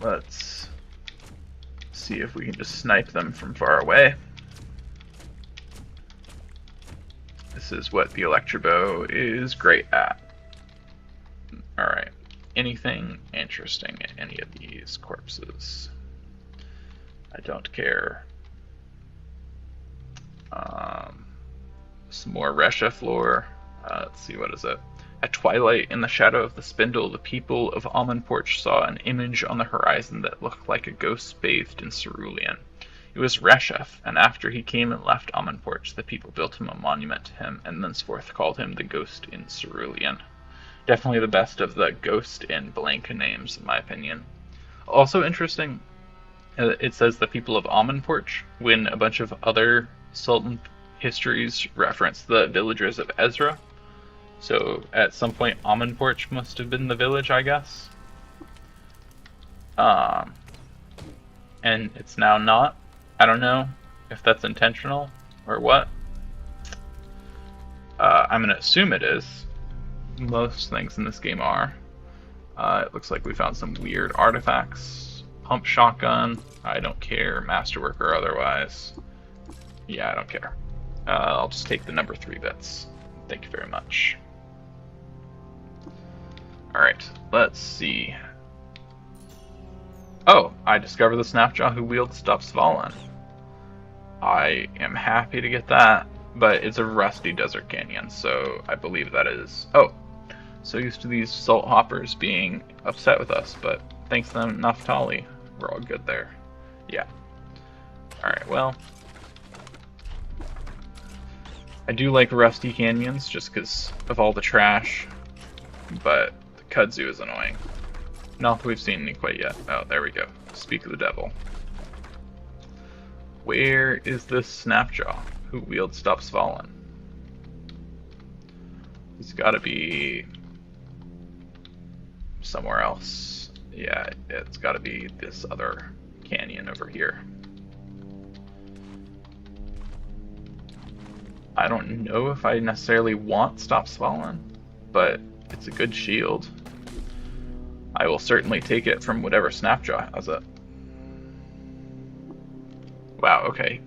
let's see if we can just snipe them from far away. This is what the Electrobow is great at. Alright. Anything interesting in any of these corpses? I don't care. Some more Reshef lore. Let's see, what is it? At twilight, in the shadow of the spindle, the people of Amanporch saw an image on the horizon that looked like a ghost bathed in cerulean. It was Reshef, and after he came and left Amanporch, the people built him a monument to him, and thenceforth called him the Ghost in Cerulean. Definitely the best of the Ghost in blank names, in my opinion. Also interesting, it says the people of Amanporch, when a bunch of other Sultan histories reference the villagers of Ezra. So at some point, Almond Porch must have been the village, I guess. Um, and it's now not. I don't know if that's intentional or what. I'm going to assume it is. Most things in this game are. It looks like we found some weird artifacts. Pump shotgun. I don't care. Masterwork or otherwise. Yeah, I don't care. I'll just take the number 3 bits. Thank you very much. Alright, let's see. Oh, I discovered the Snapjaw who wields Stops Fallen. I am happy to get that, but it's a rusty desert canyon, so I believe that is... Oh, so used to these salt hoppers being upset with us, but thanks to them, Naphtali, we're all good there. Yeah. Alright, well... I do like rusty canyons, just because of all the trash, but the kudzu is annoying. Not that we've seen any quite yet. Oh, there we go. Speak of the devil. Where is this Snapjaw who wields Stops Fallen? He's got to be somewhere else. Yeah, it's got to be this other canyon over here. I don't know if I necessarily want Stops Fallen, but it's a good shield. I will certainly take it from whatever Snapjaw has it. Wow, okay.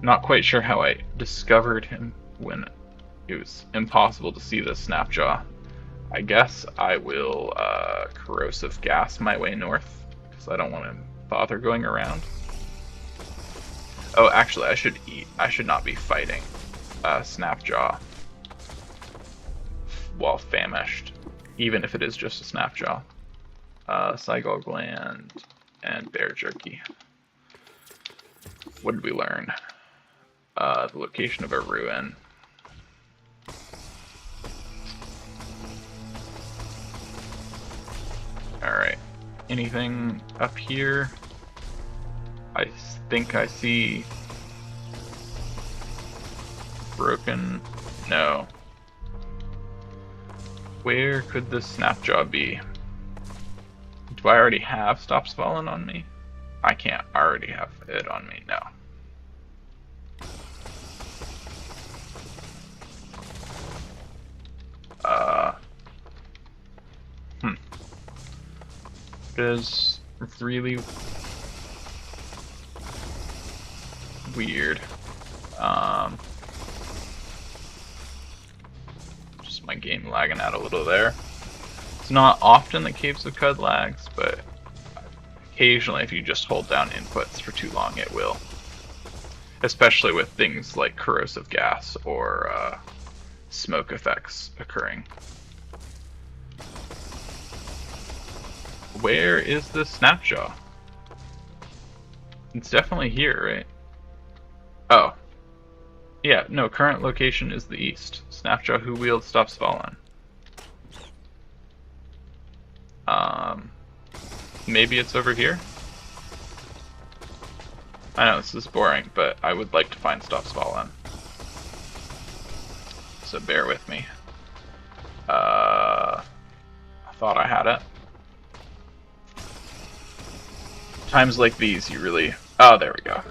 Not quite sure how I discovered him when it was impossible to see the Snapjaw. I guess I will corrosive gas my way north, because I don't want to bother going around. Oh, actually, I should not be fighting Snapjaw while famished, even if it is just a Snapjaw. Cygol gland and bear jerky. What did we learn? The location of a ruin. Alright. Anything up here? I think I see... broken... No. Where could this Snapjaw be? Do I already have Stops Fallen on me? I can't already have it on me, no. It is really weird. Just my game lagging out a little there. It's not often that Caves of Qud lags, but occasionally if you just hold down inputs for too long it will. Especially with things like corrosive gas or smoke effects occurring. Where is the Snapjaw? It's definitely here, right? Oh. Yeah, no, current location is the east. Snapjaw who wields Stops Fallen. Maybe it's over here? I know this is boring, but I would like to find Stops Fallen. So bear with me. I thought I had it. Times like these, you really... Oh, there we go.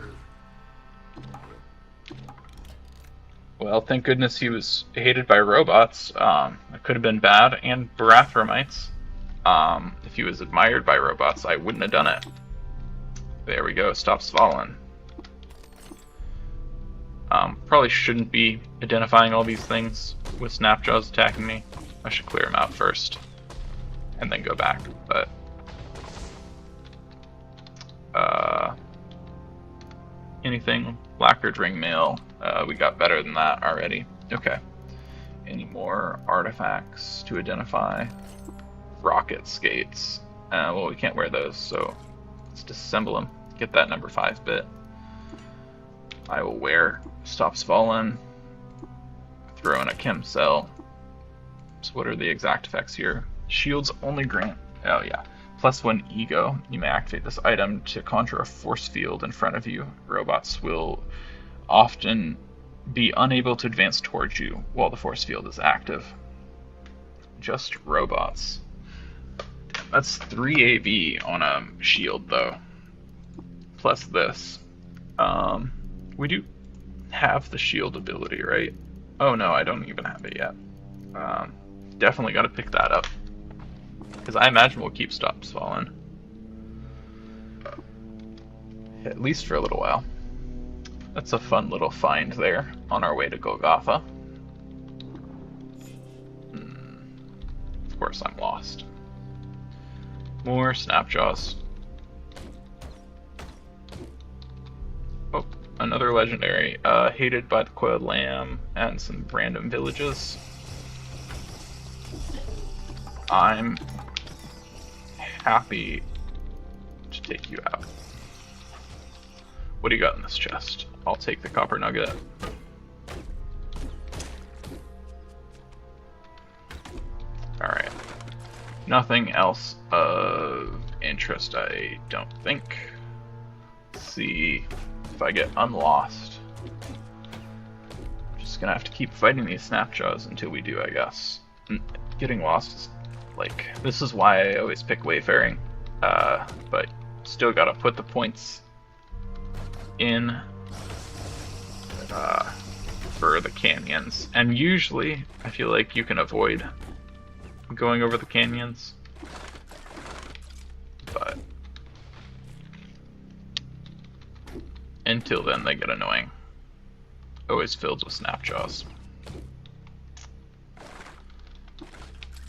Well, thank goodness he was hated by robots. It could have been bad, and Barathromites. If he was admired by robots, I wouldn't have done it. There we go, Stops Fallen. Probably shouldn't be identifying all these things with Snapjaws attacking me. I should clear them out first, and then go back, but... anything? Lacquered ringmail. We got better than that already. Okay. Any more artifacts to identify? Rocket skates. Well, we can't wear those, so let's disassemble them. Get that number 5 bit. I will wear Stops Fallen. Throw in a chem cell. So what are the exact effects here? Shields only grant... Oh yeah. +1 ego. You may activate this item to conjure a force field in front of you. Robots will often be unable to advance towards you while the force field is active. Just robots. Damn, that's 3 AV on a shield, though. Plus this. We do have the shield ability, right? Oh no, I don't even have it yet. Definitely gotta pick that up. Because I imagine we'll keep stops falling. At least for a little while. That's a fun little find there on our way to Golgotha. Of course I'm lost. More Snapjaws. Oh, another legendary. Hated by the Qud Lamb and some random villages. I'm happy to take you out. What do you got in this chest? I'll take the copper nugget. Alright. Nothing else of interest, I don't think. Let's see if I get unlost. Just gonna have to keep fighting these Snapjaws until we do, I guess. Getting lost is like, this is why I always pick wayfaring. But still gotta put the points in for the canyons, and usually I feel like you can avoid going over the canyons, but until then they get annoying. Always filled with Snapjaws,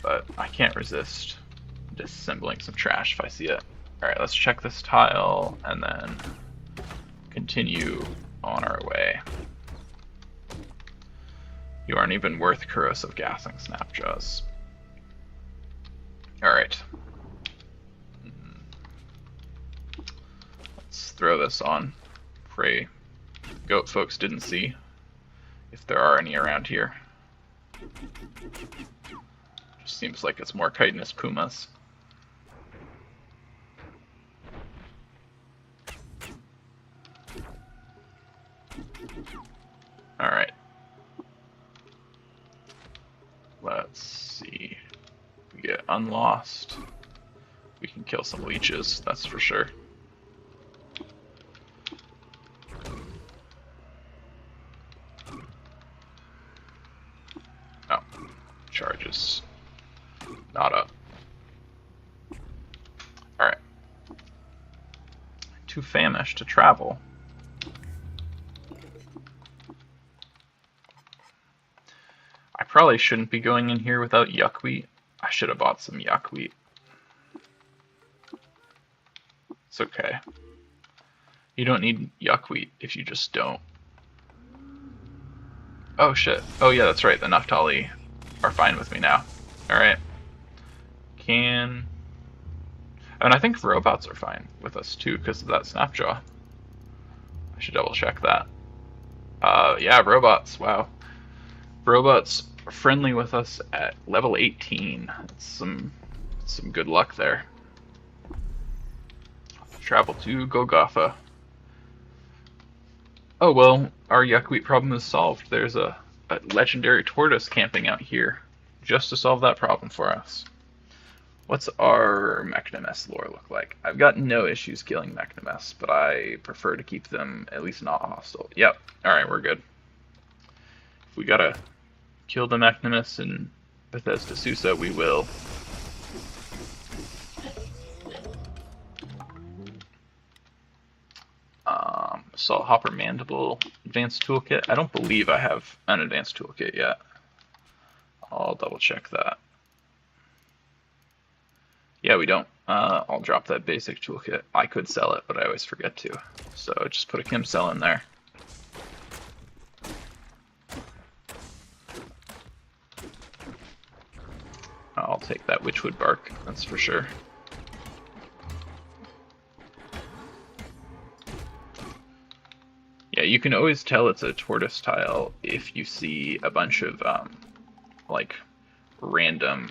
but I can't resist disassembling some trash if I see it. Alright, let's check this tile and then continue on our way. You aren't even worth corrosive gassing, Snapjaws. Alright. Let's throw this on. Pray goat folks didn't see, if there are any around here. Just seems like it's more chitinous pumas. Alright. Let's see. We get unlost. We can kill some leeches, that's for sure. Oh, charges. Not up. Alright. Too famished to travel. I probably shouldn't be going in here without yuckwheat. I should have bought some yuckwheat. It's okay. You don't need yuckwheat if you just don't. Oh shit. Oh yeah, that's right. The Naphtali are fine with me now. Alright. And I think robots are fine with us too because of that Snapjaw. I should double check that. Yeah, robots. Wow. Robots are friendly with us at level 18. That's some good luck there. Travel to Golgotha. Oh well, our yuckwheat problem is solved. There's a legendary tortoise camping out here just to solve that problem for us. What's our Mechnemes lore look like? I've got no issues killing Mechnemes, but I prefer to keep them at least not hostile. Yep, alright, we're good. If we gotta kill the Mechnemes in Bethesda Susa, we will. Assault Hopper Mandible Advanced Toolkit. I don't believe I have an Advanced Toolkit yet. I'll double check that. Yeah, we don't. I'll drop that basic toolkit. I could sell it, but I always forget to. So just put a Kim cell in there. I'll take that witchwood bark, that's for sure. Yeah, you can always tell it's a tortoise tile if you see a bunch of like random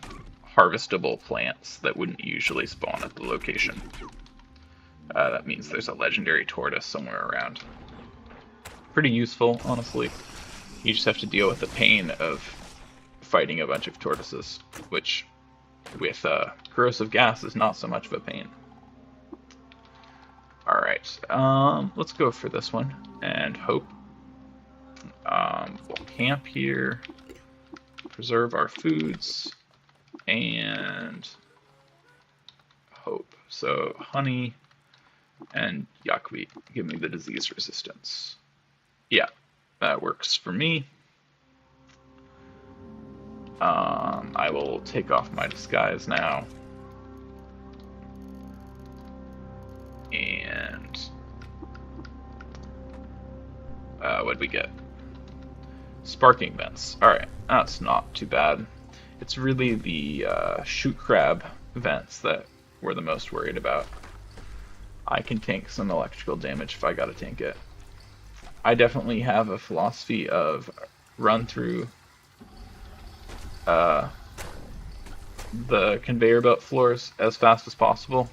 harvestable plants that wouldn't usually spawn at the location. That means there's a legendary tortoise somewhere around. Pretty useful, honestly. You just have to deal with the pain of fighting a bunch of tortoises, which with corrosive gas is not so much of a pain. Alright, let's go for this one and hope. We'll camp here, preserve our foods, and hope. So honey and yakweed give me the disease resistance. Yeah, that works for me. I will take off my disguise now. And what'd we get? Sparking vents. Alright, that's not too bad. It's really the shoot crab vents that we're the most worried about. I can tank some electrical damage if I gotta tank it. I definitely have a philosophy of run through the conveyor belt floors as fast as possible.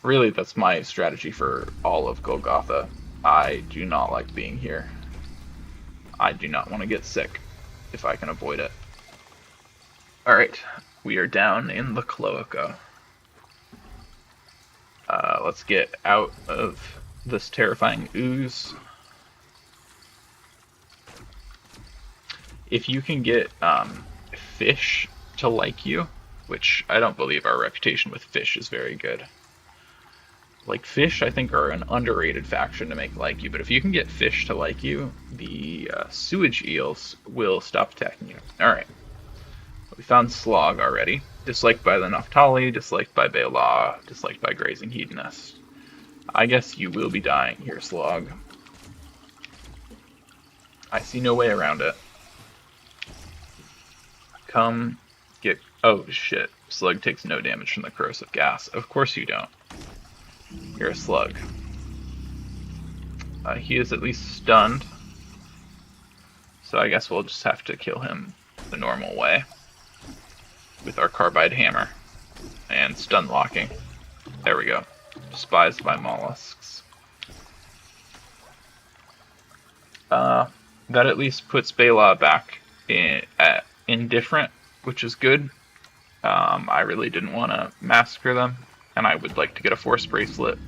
Really, that's my strategy for all of Golgotha. I do not like being here. I do not want to get sick if I can avoid it. Alright, we are down in the cloaca. Let's get out of this terrifying ooze. If you can get fish to like you, which I don't believe our reputation with fish is very good. Like, fish, I think, are an underrated faction to make like you, but if you can get fish to like you, the sewage eels will stop attacking you. Alright. We found Slog already. Disliked by the Naphtali, disliked by Bela, disliked by Grazing Hedonist. I guess you will be dying here, Slog. I see no way around it. Come get... Oh, shit. Slug takes no damage from the corrosive gas. Of course you don't. You're a slug. He is at least stunned. So I guess we'll just have to kill him the normal way. With our carbide hammer. And stun locking. There we go. Despised by mollusks. That at least puts Bela back at indifferent, which is good. I really didn't want to massacre them. And I would like to get a force bracelet.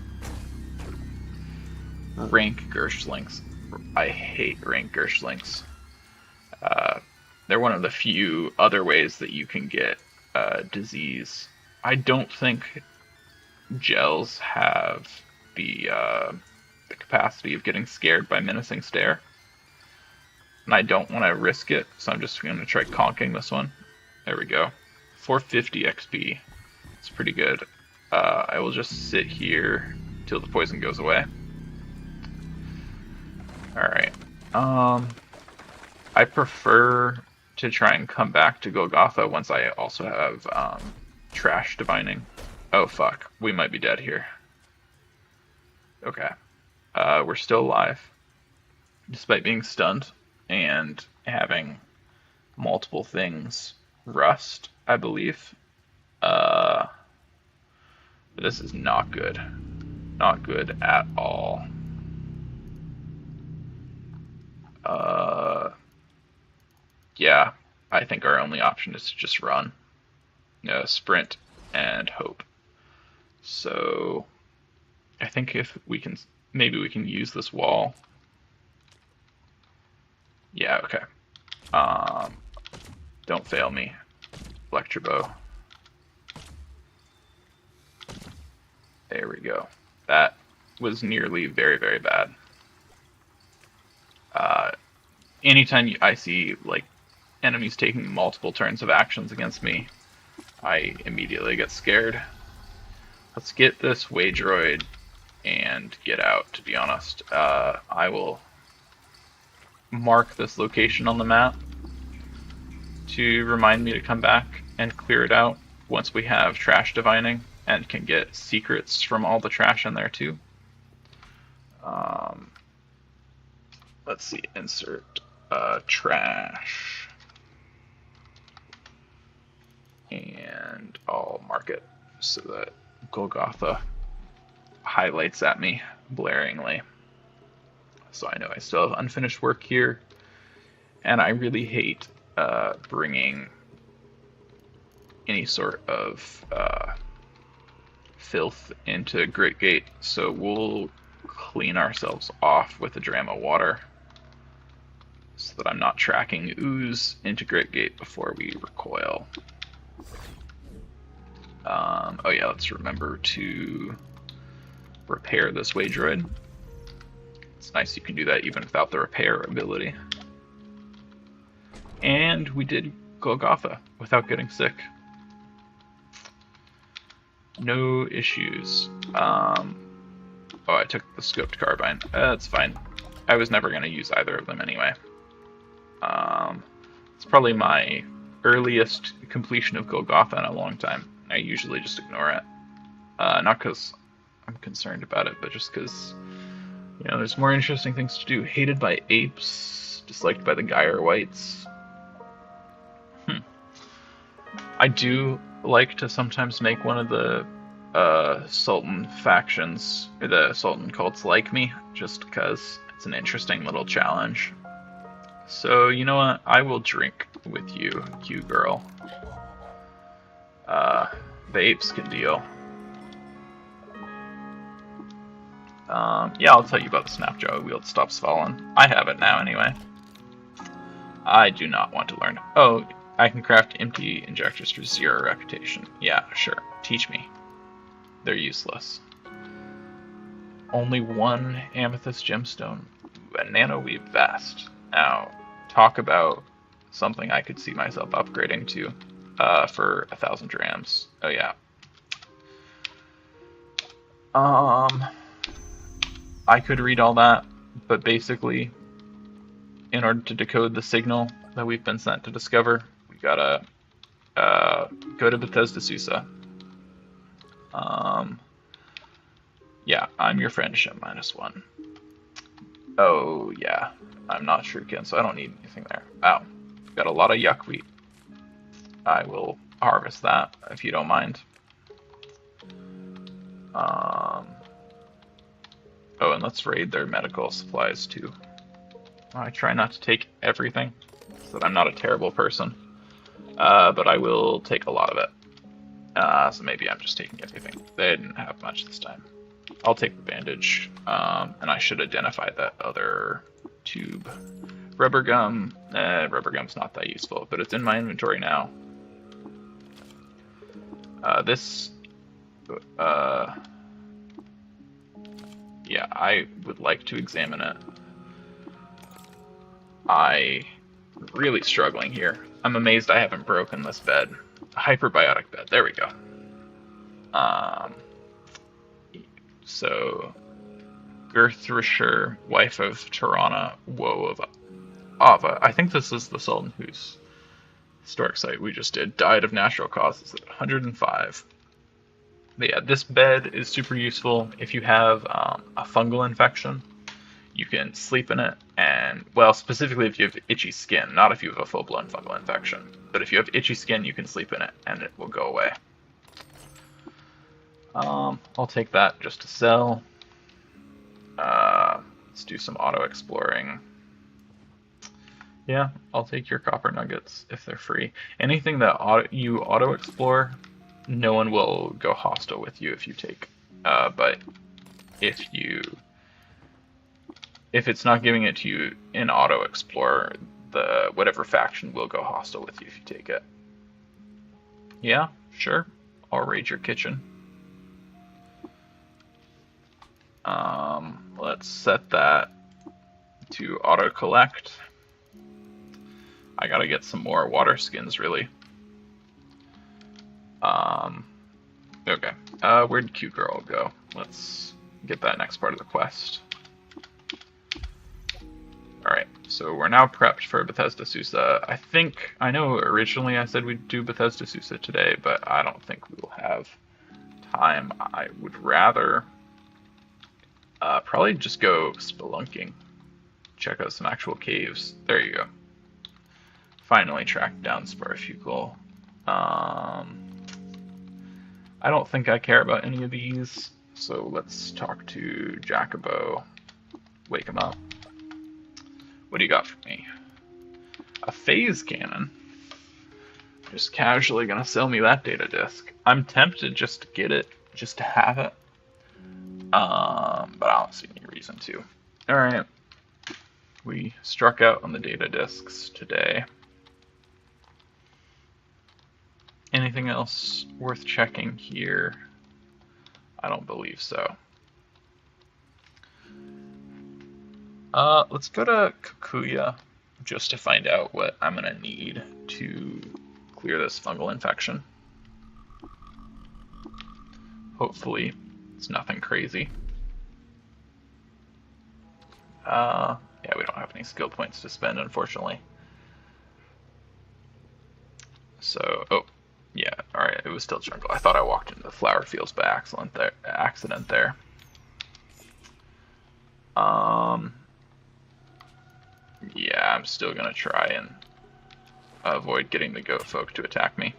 Rank Gerschlings. I hate rank Gerschlings. They're one of the few other ways that you can get disease. I don't think gels have the capacity of getting scared by menacing stare. And I don't want to risk it, so I'm just going to try conking this one. There we go. 450 XP. It's pretty good. I will just sit here till the poison goes away. Alright. I prefer to try and come back to Golgotha once I also have trash divining. Oh fuck, we might be dead here. Okay. We're still alive. Despite being stunned and having multiple things rust, I believe. This is not good. Not good at all. Yeah, I think our only option is to just run. Sprint and hope. So, I think if we can, maybe we can use this wall. Yeah, okay. Don't fail me, Electrobow. There we go. That was nearly very, very bad. Anytime I see like enemies taking multiple turns of actions against me, I immediately get scared. Let's get this Waydroid and get out, to be honest. I will mark this location on the map to remind me to come back and clear it out once we have trash divining and can get secrets from all the trash in there too. Let's see, insert trash. And I'll mark it so that Golgotha highlights at me blaringly. so I know I still have unfinished work here. And I really hate bringing any sort of filth into Great Gate, so we'll clean ourselves off with a dram of water so that I'm not tracking ooze into Great Gate before we recoil. Oh yeah, let's remember to repair this way droid. It's nice you can do that even without the repair ability. And we did Golgotha without getting sick. No issues. Oh, I took the scoped carbine. That's fine. I was never going to use either of them anyway. It's probably my earliest completion of Golgotha in a long time. I usually just ignore it. Not because I'm concerned about it, but just because, you know, there's more interesting things to do. Hated by apes, disliked by the Gyre Whites. I do like to sometimes make one of the Sultan factions, or the Sultan cults like me, just because it's an interesting little challenge. So, you know what? I will drink with you, Q girl. The apes can deal. Yeah, I'll tell you about the Snapjaw wield stops falling. I have it now anyway. I do not want to learn. Oh, I can craft empty injectors for 0 reputation. Yeah, sure. Teach me. They're useless. Only 1 amethyst gemstone. Ooh, a nanoweave vest. Now, talk about something I could see myself upgrading to for 1,000 drams. Oh yeah. I could read all that, but basically, in order to decode the signal that we've been sent to discover, we gotta go to Bethesda Susa. Yeah, I'm your friend, Shem -1. Oh, yeah. I'm not shuriken, so I don't need anything there. Wow. Got a lot of yuck wheat. I will harvest that, if you don't mind. Oh, and let's raid their medical supplies, too. I try not to take everything, so that I'm not a terrible person. But I will take a lot of it. So maybe I'm just taking everything. They didn't have much this time. I'll take the bandage, and I should identify that other tube. Rubber gum. Rubber gum's not that useful, but it's in my inventory now. Yeah, I would like to examine it. I'm really struggling here. I'm amazed I haven't broken this bed. A hyperbiotic bed. There we go. So, Girthrisher, wife of Tirana, woe of Ava. I think this is the Sultan whose historic site we just did. Died of natural causes at 105. But yeah, this bed is super useful if you have a fungal infection. You can sleep in it, and, well, specifically if you have itchy skin, not if you have a full-blown fungal infection. But if you have itchy skin, you can sleep in it, and it will go away. I'll take that just to sell. Let's do some auto-exploring. Yeah, I'll take your copper nuggets if they're free. Anything that you auto-explore, no one will go hostile with you if you take. But if it's not giving it to you in auto-explore, whatever faction will go hostile with you if you take it. Yeah, sure. I'll raid your kitchen. Let's set that to auto-collect. I gotta get some more water skins, really. Okay. Where'd Q Girl go? Let's get that next part of the quest. Alright, so we're now prepped for Bethesda Susa. I know originally I said we'd do Bethesda Susa today, but I don't think we will have time. I would rather probably just go spelunking. Check out some actual caves. There you go. Finally tracked down Sparfugal. I don't think I care about any of these, so let's talk to Jacobo. Wake him up. What do you got for me? A phase cannon? Just casually gonna sell me that data disk. I'm tempted just to get it, just to have it. But I don't see any reason to. Alright. We struck out on the data disks today. Anything else worth checking here? I don't believe so. Let's go to Kikuya just to find out what I'm gonna need to clear this fungal infection. Hopefully, it's nothing crazy. Yeah, we don't have any skill points to spend, unfortunately. So, oh, yeah, alright, it was still jungle. I thought I walked into the flower fields by accident there. Yeah, I'm still gonna try and avoid getting the goat folk to attack me.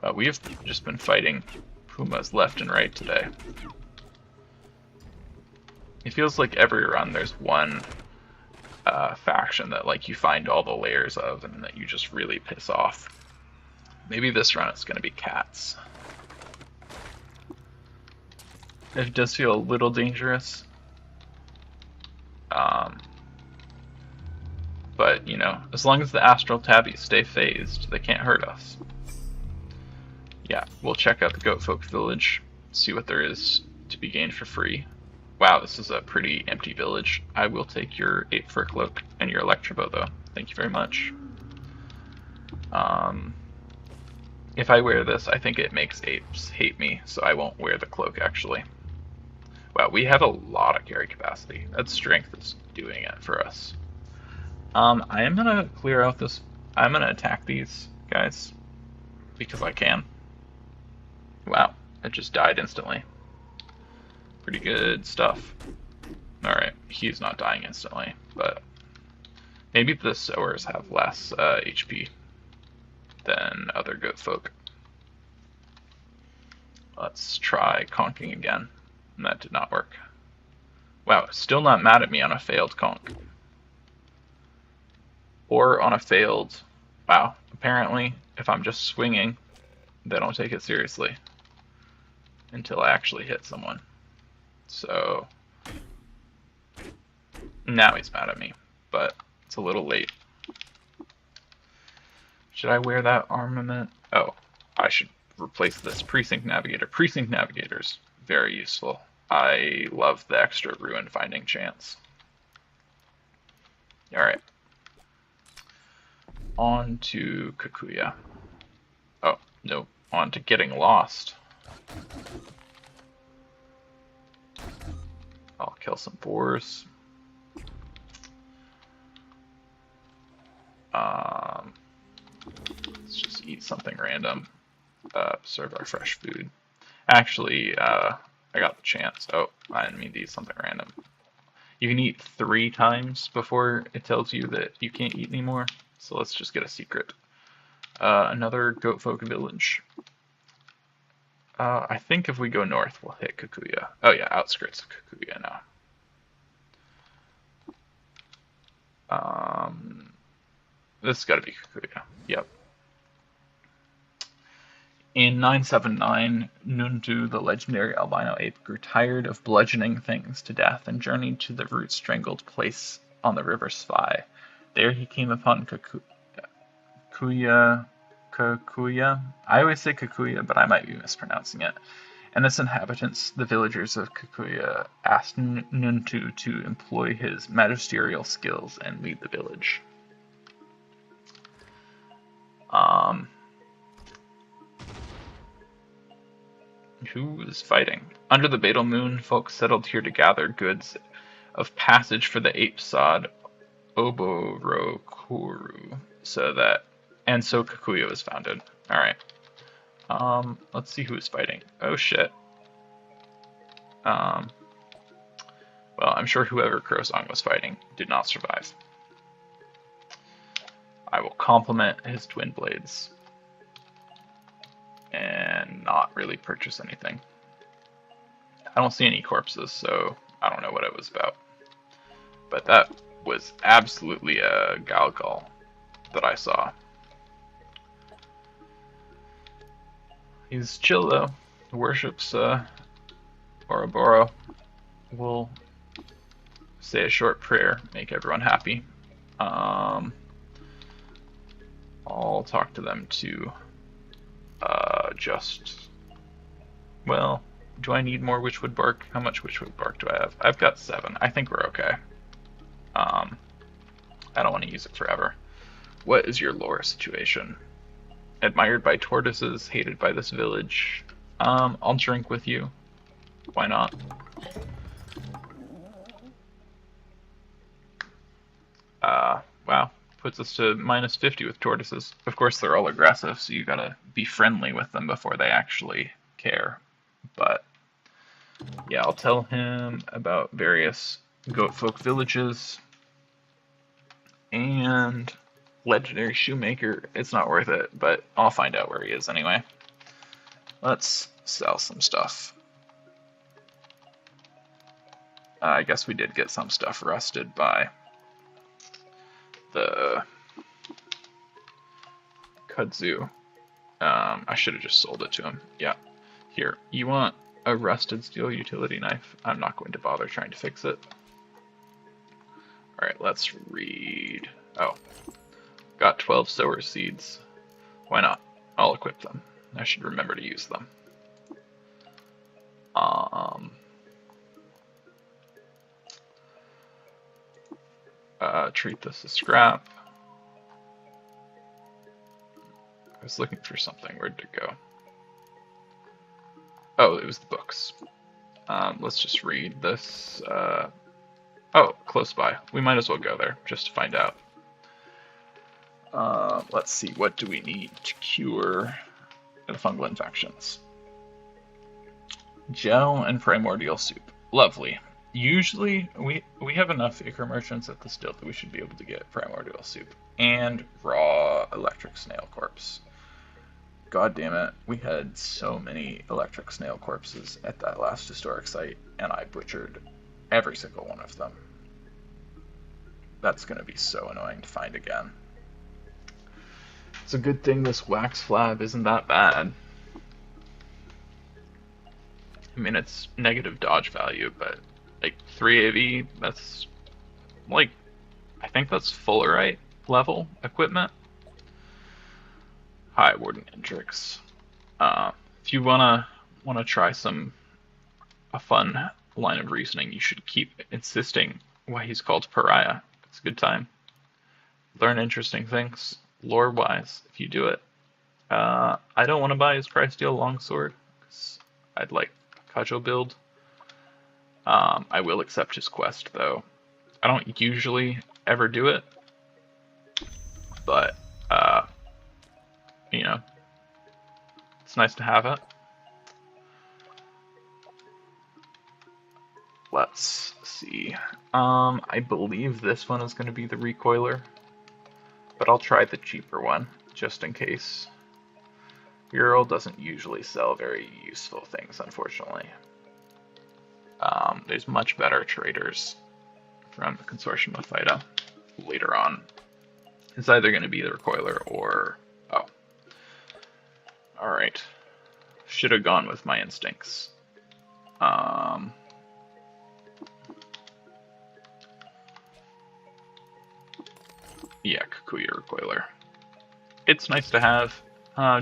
Well, we have just been fighting pumas left and right today. It feels like every run there's one faction that like you find all the layers of and that you just really piss off. Maybe this run it's gonna be cats. It does feel a little dangerous. But, you know, as long as the astral tabbies stay phased, they can't hurt us. Yeah, we'll check out the goat folk village, see what there is to be gained for free. Wow, this is a pretty empty village. I will take your 8 fur cloak and your electrobow though. Thank you very much. If I wear this, I think it makes apes hate me, so I won't wear the cloak actually. Wow, we have a lot of carry capacity. That strength is doing it for us. I am gonna clear out this. I'm gonna attack these guys because I can. Wow, it just died instantly. Pretty good stuff. Alright, he's not dying instantly, but maybe the sowers have less HP than other goat folk. Let's try conking again. And that did not work. Wow, still not mad at me on a failed conk. Or on a failed... Wow, apparently, if I'm just swinging, they don't take it seriously. Until I actually hit someone. So... Now he's mad at me, but it's a little late. Should I wear that armament? Oh, I should replace this precinct navigator. Precinct navigators, very useful. I love the extra ruin finding chance. Alright. On to Kikuya. Oh, no, on to getting lost. I'll kill some boars. Let's just eat something random. Serve our fresh food. Actually, I got the chance. Oh, I didn't mean to eat something random. You can eat 3 times before it tells you that you can't eat anymore. So let's just get a secret. Another goat folk village. I think if we go north, we'll hit Kikuya. Oh yeah, outskirts of Kikuya now. This has got to be Kikuya. Yep. In 979, Nuntu, the legendary albino ape, grew tired of bludgeoning things to death and journeyed to the root-strangled place on the river Svai. There he came upon Kikuya. I always say Kikuya, but I might be mispronouncing it. And its inhabitants, the villagers of Kikuya, asked Nuntu to employ his magisterial skills and lead the village. Who is fighting? Under the Betel Moon, folks settled here to gather goods of passage for the ape sod Oborokuru, so Kikuya was founded. Alright. Let's see who is fighting. Oh shit. Well, I'm sure whoever Crowsong was fighting did not survive. I will compliment his twin blades. And not really purchase anything. I don't see any corpses, so I don't know what it was about. But that was absolutely a Galgal that I saw. He's chill though. Worships Ouroboros. We'll say a short prayer, make everyone happy. I'll talk to them to well, do I need more witchwood bark? How much witchwood bark do I have? I've got 7. I think we're okay. I don't want to use it forever. What is your lore situation? Admired by tortoises, hated by this village. I'll drink with you. Why not? Wow. Puts us to -50 with tortoises. Of course, they're all aggressive, so you gotta be friendly with them before they actually care. But, yeah, I'll tell him about various goat folk villages. And legendary shoemaker. It's not worth it, but I'll find out where he is anyway. Let's sell some stuff. I guess we did get some stuff rusted by the kudzu. I should have just sold it to him. Yeah. Here, you want a rusted steel utility knife? I'm not going to bother trying to fix it. Alright, let's read. Oh. Got 12 sower seeds. Why not? I'll equip them. I should remember to use them. Treat this as scrap. I was looking for something. Where'd it go? Oh, it was the books. Let's just read this. Oh, close by. We might as well go there just to find out. Let's see. What do we need to cure the fungal infections? Gel and primordial soup. Lovely. Usually, we have enough ichor merchants at the still that we should be able to get primordial soup and raw electric snail corpse. God damn it, we had so many electric snail corpses at that last historic site, and I butchered every single one of them. That's going to be so annoying to find again. It's a good thing this wax flab isn't that bad. I mean, it's negative dodge value, but like 3 AV, that's like, I think that's Fullerite level equipment. Hi, Warden Hendrix. If you wanna try a fun line of reasoning, you should keep insisting why he's called Pariah. It's a good time. Learn interesting things, lore-wise, if you do it. I don't want to buy his Crysteel longsword, because I'd like a cudgel build. I will accept his quest, though. I don't usually ever do it, but, you know, it's nice to have it. Let's see. I believe this one is going to be the recoiler, but I'll try the cheaper one, just in case. Ural doesn't usually sell very useful things, unfortunately. There's much better traders from the consortium of FIDA later on. It's either going to be the recoiler or... oh. Alright. Should have gone with my instincts. Yeah, Kikuya recoiler. It's nice to have,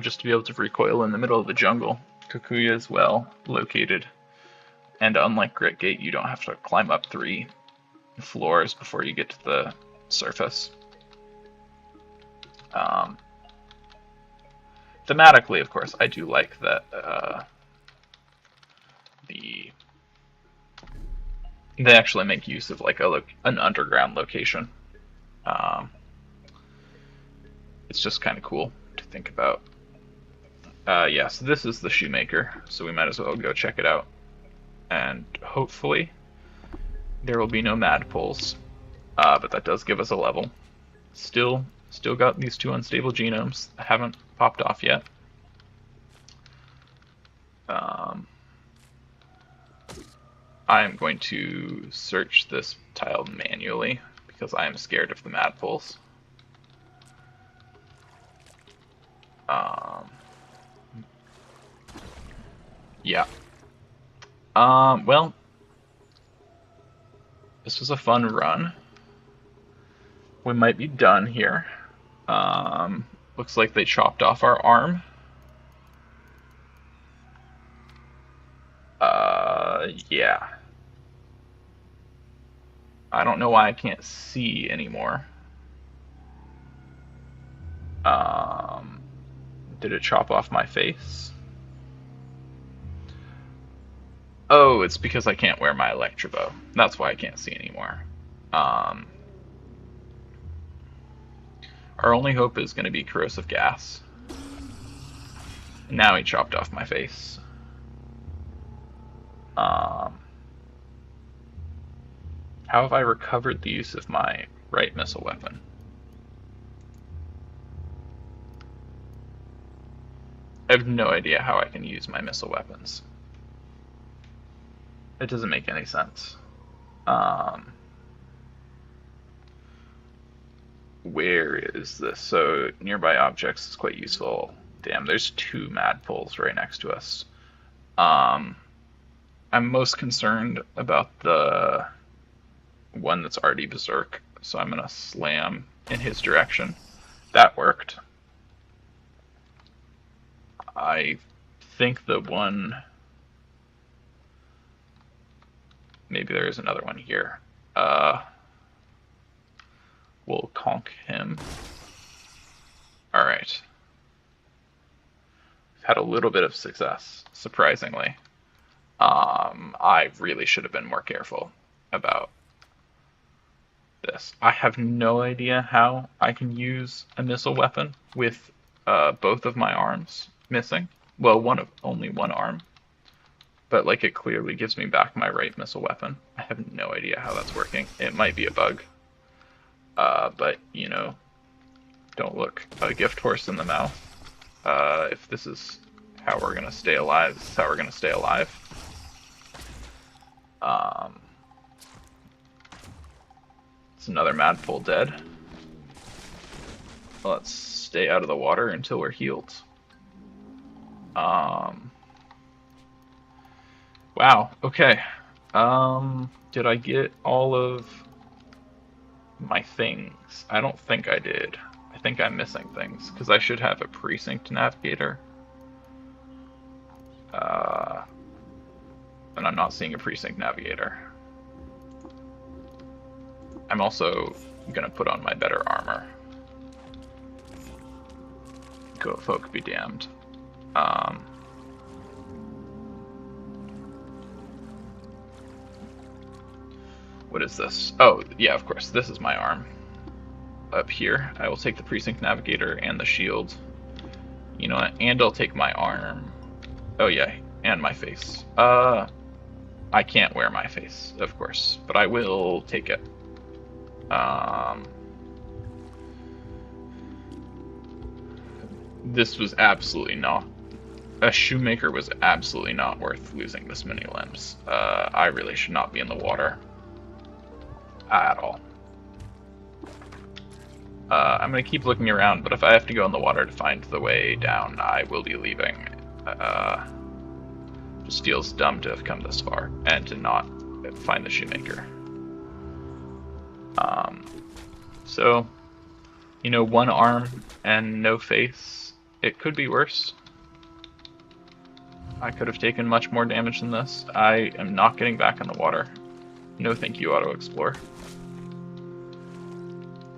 just to be able to recoil in the middle of the jungle. Kikuya is well located. And unlike Grit Gate, you don't have to climb up 3 floors before you get to the surface. Thematically, of course, I do like that they actually make use of like an underground location. It's just kind of cool to think about. Yeah, so this is the shoemaker, so we might as well go check it out. And hopefully there will be no mad pulls, but that does give us a level. Still got these 2 unstable genomes that haven't popped off yet. I am going to search this tile manually because I am scared of the madpoles. Yeah. Well, this was a fun run. We might be done here. Looks like they chopped off our arm. Yeah. I don't know why I can't see anymore. Did it chop off my face? Oh, it's because I can't wear my electrobow. That's why I can't see anymore. Our only hope is going to be corrosive gas. Now he chopped off my face. How have I recovered the use of my right missile weapon? I have no idea how I can use my missile weapons. It doesn't make any sense. Where is this? So nearby objects is quite useful. Damn, there's 2 madpoles right next to us. I'm most concerned about the one that's already berserk, so I'm gonna slam in his direction. That worked. I think the one... Maybe there is another one here. We'll conk him. Alright. Had a little bit of success, surprisingly. I really should have been more careful about this. I have no idea how I can use a missile weapon with both of my arms missing. Well, only one arm. But like, it clearly gives me back my right missile weapon. I have no idea how that's working. It might be a bug. But, you know, don't look a gift horse in the mouth. If this is how we're going to stay alive, this is how we're going to stay alive. It's another madpole dead. Let's stay out of the water until we're healed. Wow, okay. Did I get all of my things? I don't think I did. I think I'm missing things, because I should have a precinct navigator. And I'm not seeing a precinct navigator. I'm also gonna put on my better armor. Go folk be damned. What is this? Oh, yeah, of course. This is my arm. Up here. I will take the precinct navigator and the shield. You know what? And I'll take my arm. Oh, yeah. And my face. I can't wear my face, of course. But I will take it. This was absolutely not... A shoemaker was absolutely not worth losing this many limbs. I really should not be in the water. At all. I'm going to keep looking around, but if I have to go in the water to find the way down, I will be leaving. Just feels dumb to have come this far and to not find the shoemaker. So, you know, one arm and no face, it could be worse. I could have taken much more damage than this. I am not getting back in the water. No thank you, Auto Explore.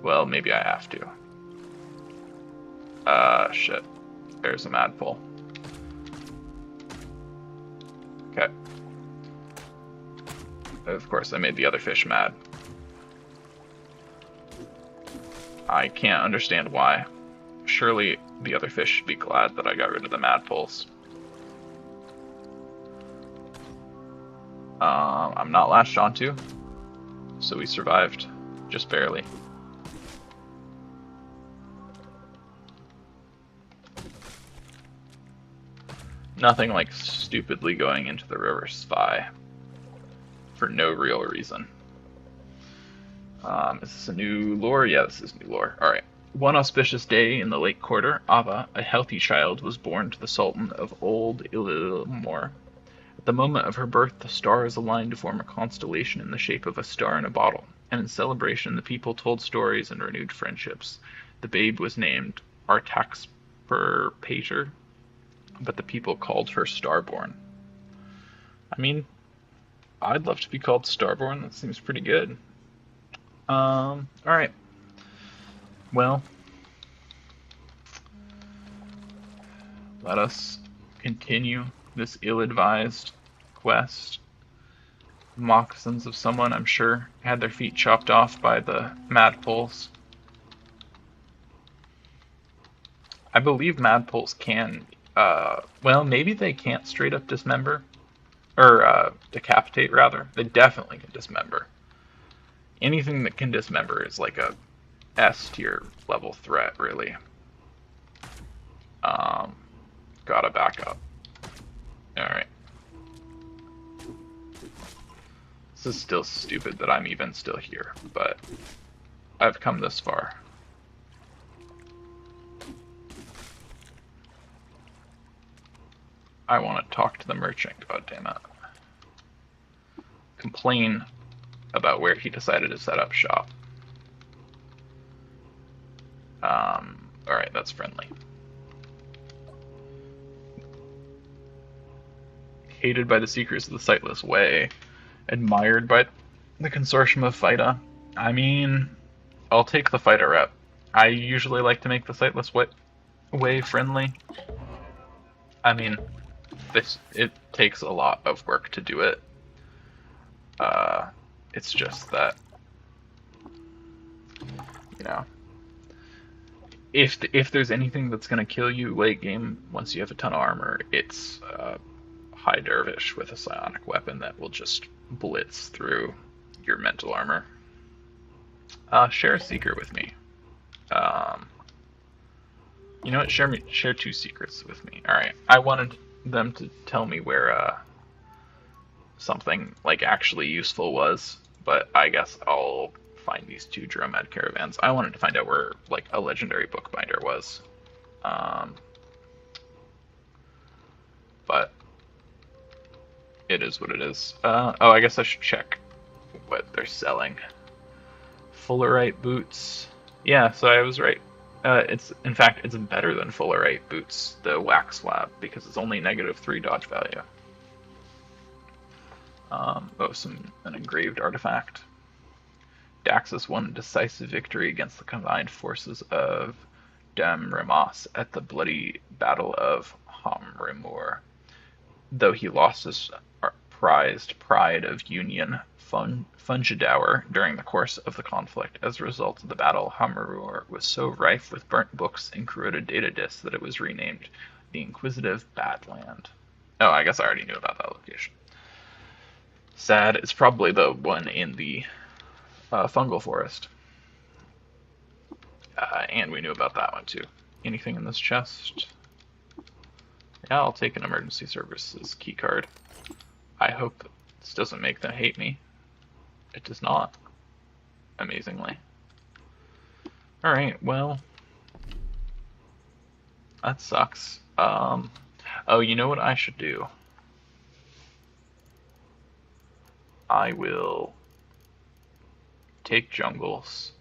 Well, maybe I have to. Shit. There's a madpole. Okay. Of course, I made the other fish mad. I can't understand why. Surely the other fish should be glad that I got rid of the madpoles. I'm not latched onto, so we survived, just barely. Nothing like stupidly going into the river spy for no real reason. Is this a new lore? Yeah, this is new lore. Alright. One auspicious day in the late quarter, Ava, a healthy child, was born to the Sultan of Old Ilmor. At the moment of her birth, the stars aligned to form a constellation in the shape of a star in a bottle, and in celebration the people told stories and renewed friendships. The babe was named Artaxper Pater, but the people called her Starborn. I mean, I'd love to be called Starborn. That seems pretty good. Alright. Well, let us continue this ill-advised quest. Moccasins of someone, I'm sure, had their feet chopped off by the madpoles. I believe madpoles can, well, maybe they can't straight up dismember, or decapitate, rather. They definitely can dismember. Anything that can dismember is like a S tier level threat, really. Gotta back up. Alright. This is still stupid that I'm even still here, but I've come this far. I want to talk to the merchant, goddammit. Complain about where he decided to set up shop. Alright, that's friendly. Hated by the Seekers of the Sightless Way. Admired by the Consortium of Phyta. I mean, I'll take the Phyta rep. I usually like to make the Sightless Way friendly. I mean, it takes a lot of work to do it. It's just that, you know, if there's anything that's gonna kill you late game once you have a ton of armor, it's High Dervish with a psionic weapon that will just blitz through your mental armor. Share a seeker with me. You know what? Share 2 secrets with me. All right. I wanted them to tell me where something like actually useful was, but I guess I'll find these 2 Dromed caravans. I wanted to find out where like a legendary bookbinder was. But it is what it is. Oh, I guess I should check what they're selling. Fullerite boots. Yeah, so I was right. In fact, it's better than Fullerite boots, the wax slab, because it's only -3 dodge value. An engraved artifact. Daxus won a decisive victory against the combined forces of Dam Ramas at the bloody Battle of Hamrimur. Though he lost his prized pride of Union Fungidower during the course of the conflict. As a result of the battle, Hammerur was so rife with burnt books and corroded data disks that it was renamed the Inquisitive Badland. Oh, I guess I already knew about that location. Sad. It's probably the one in the fungal forest. And we knew about that one too. Anything in this chest? Yeah, I'll take an emergency services keycard. I hope this doesn't make them hate me. It does not, amazingly. Alright, well, that sucks. Oh, you know what I should do? I will take jungles,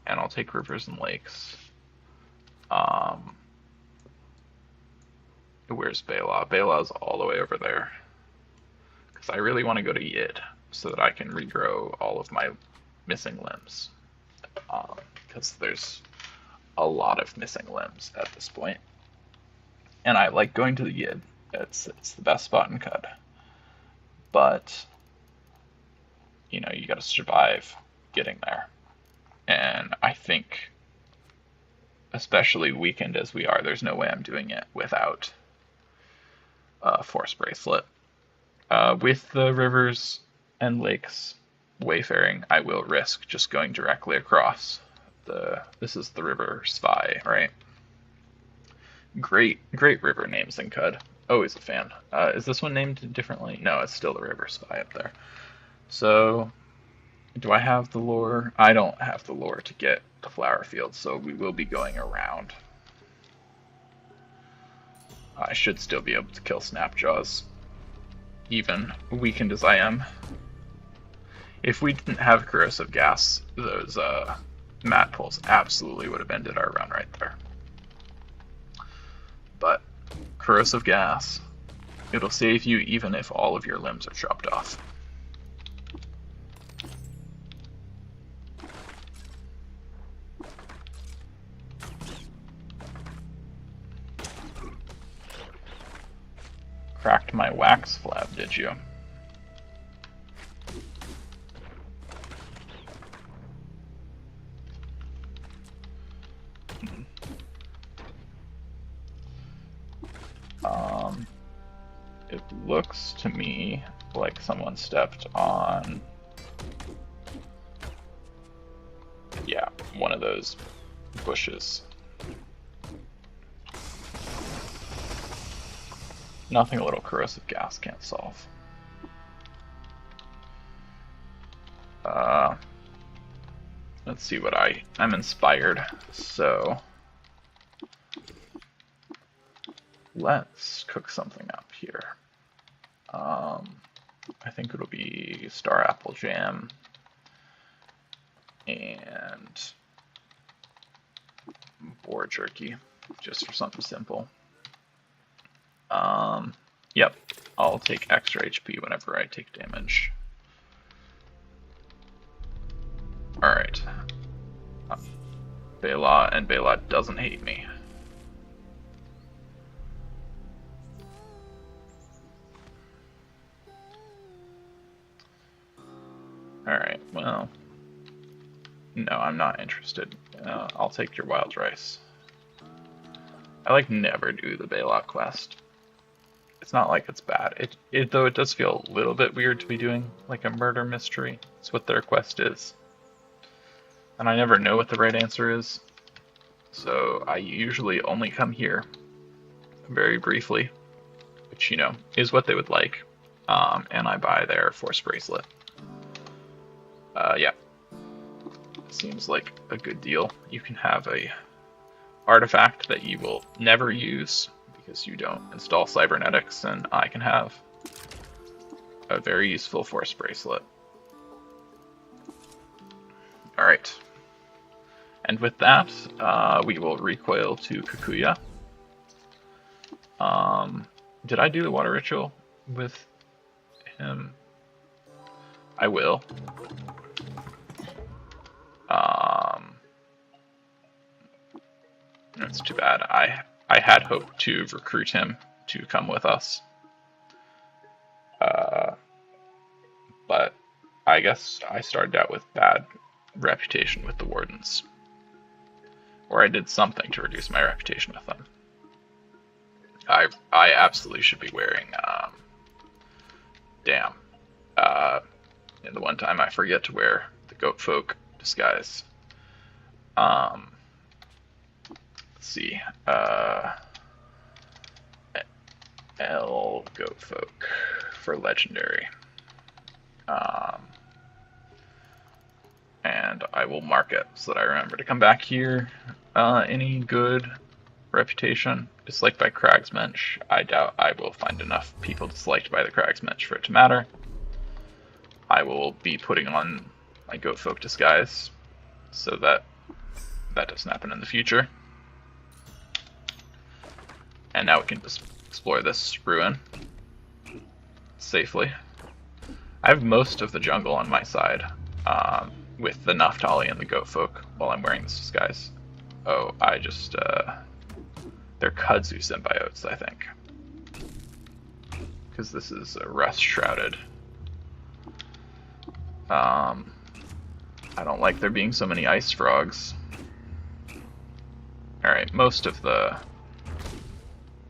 and I'll take rivers and lakes. Where's Bela? Bela's all the way over there. Because I really want to go to Yid, so that I can regrow all of my missing limbs. Because there's a lot of missing limbs at this point. And I like going to the Yid. It's the best spot in Qud. But, you know, you gotta survive getting there. And I think, especially weakened as we are, there's no way I'm doing it without Force Bracelet. With the rivers and lakes wayfaring, I will risk just going directly across. This is the River Spy, right? Great river names in Qud. Always a fan. Is this one named differently? No, it's still the River Spy up there. So, Do I have the lore? I don't have the lore to get the flower field, so we will be going around. I should still be able to kill Snapjaws, even weakened as I am. If we didn't have corrosive gas, those mat pulls absolutely would have ended our run right there. But corrosive gas, it'll save you even if all of your limbs are chopped off. Cracked my wax flab, did you? It looks to me like someone stepped on, yeah, one of those bushes. Nothing a little corrosive gas can't solve. Let's see what I'm inspired, so let's cook something up here. I think it'll be star apple jam and boar jerky, just for something simple. Yep, I'll take extra HP whenever I take damage. Alright. Bela, and Bela doesn't hate me. Alright, well, no, I'm not interested. I'll take your wild rice. I like never do the Bela quest. It's not like it's bad. Though it does feel a little bit weird to be doing like a murder mystery. It's what their quest is. And I never know what the right answer is. So I usually only come here very briefly, which, you know, is what they would like. And I buy their force bracelet. Yeah. Seems like a good deal. You can have a artifact that you will never use because you don't install cybernetics, and I can have a very useful force bracelet. Alright. And with that, we will recoil to Kikuya. Did I do the water ritual with him? I will. That's too bad. I had hoped to recruit him to come with us. But I guess I started out with bad reputation with the wardens. Or I did something to reduce my reputation with them. I absolutely should be wearing, damn. And the one time I forget to wear the goat folk disguise. Let's see. L goat folk for legendary. And I will mark it so that I remember to come back here. Any good reputation disliked by Cragsmensch? I doubt I will find enough people disliked by the Cragsmensch for it to matter. I will be putting on my goat folk disguise so that that doesn't happen in the future. And now we can just explore this ruin safely. I have most of the jungle on my side, with the Naftali and the goat folk while I'm wearing this disguise. Oh, I just, they're Kudzu symbiotes, I think. Because this is rust shrouded. I don't like there being so many ice frogs. Alright, most of the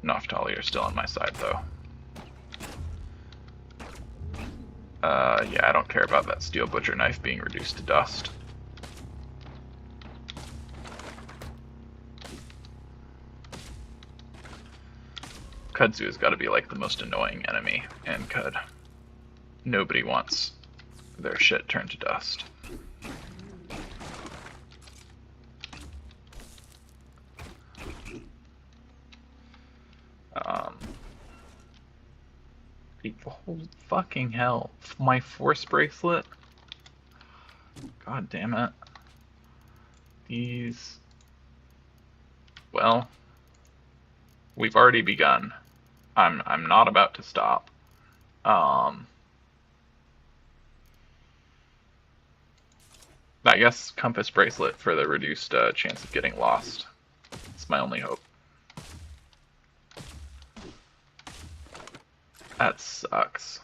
Naftali are still on my side, though. Yeah, I don't care about that steel butcher knife being reduced to dust. Kudzu has got to be like the most annoying enemy in Qud. Nobody wants their shit turn to dust. Oh, fucking hell. My force bracelet? God damn it. These... Well, we've already begun. I'm not about to stop. I guess compass bracelet for the reduced chance of getting lost. It's my only hope. That sucks.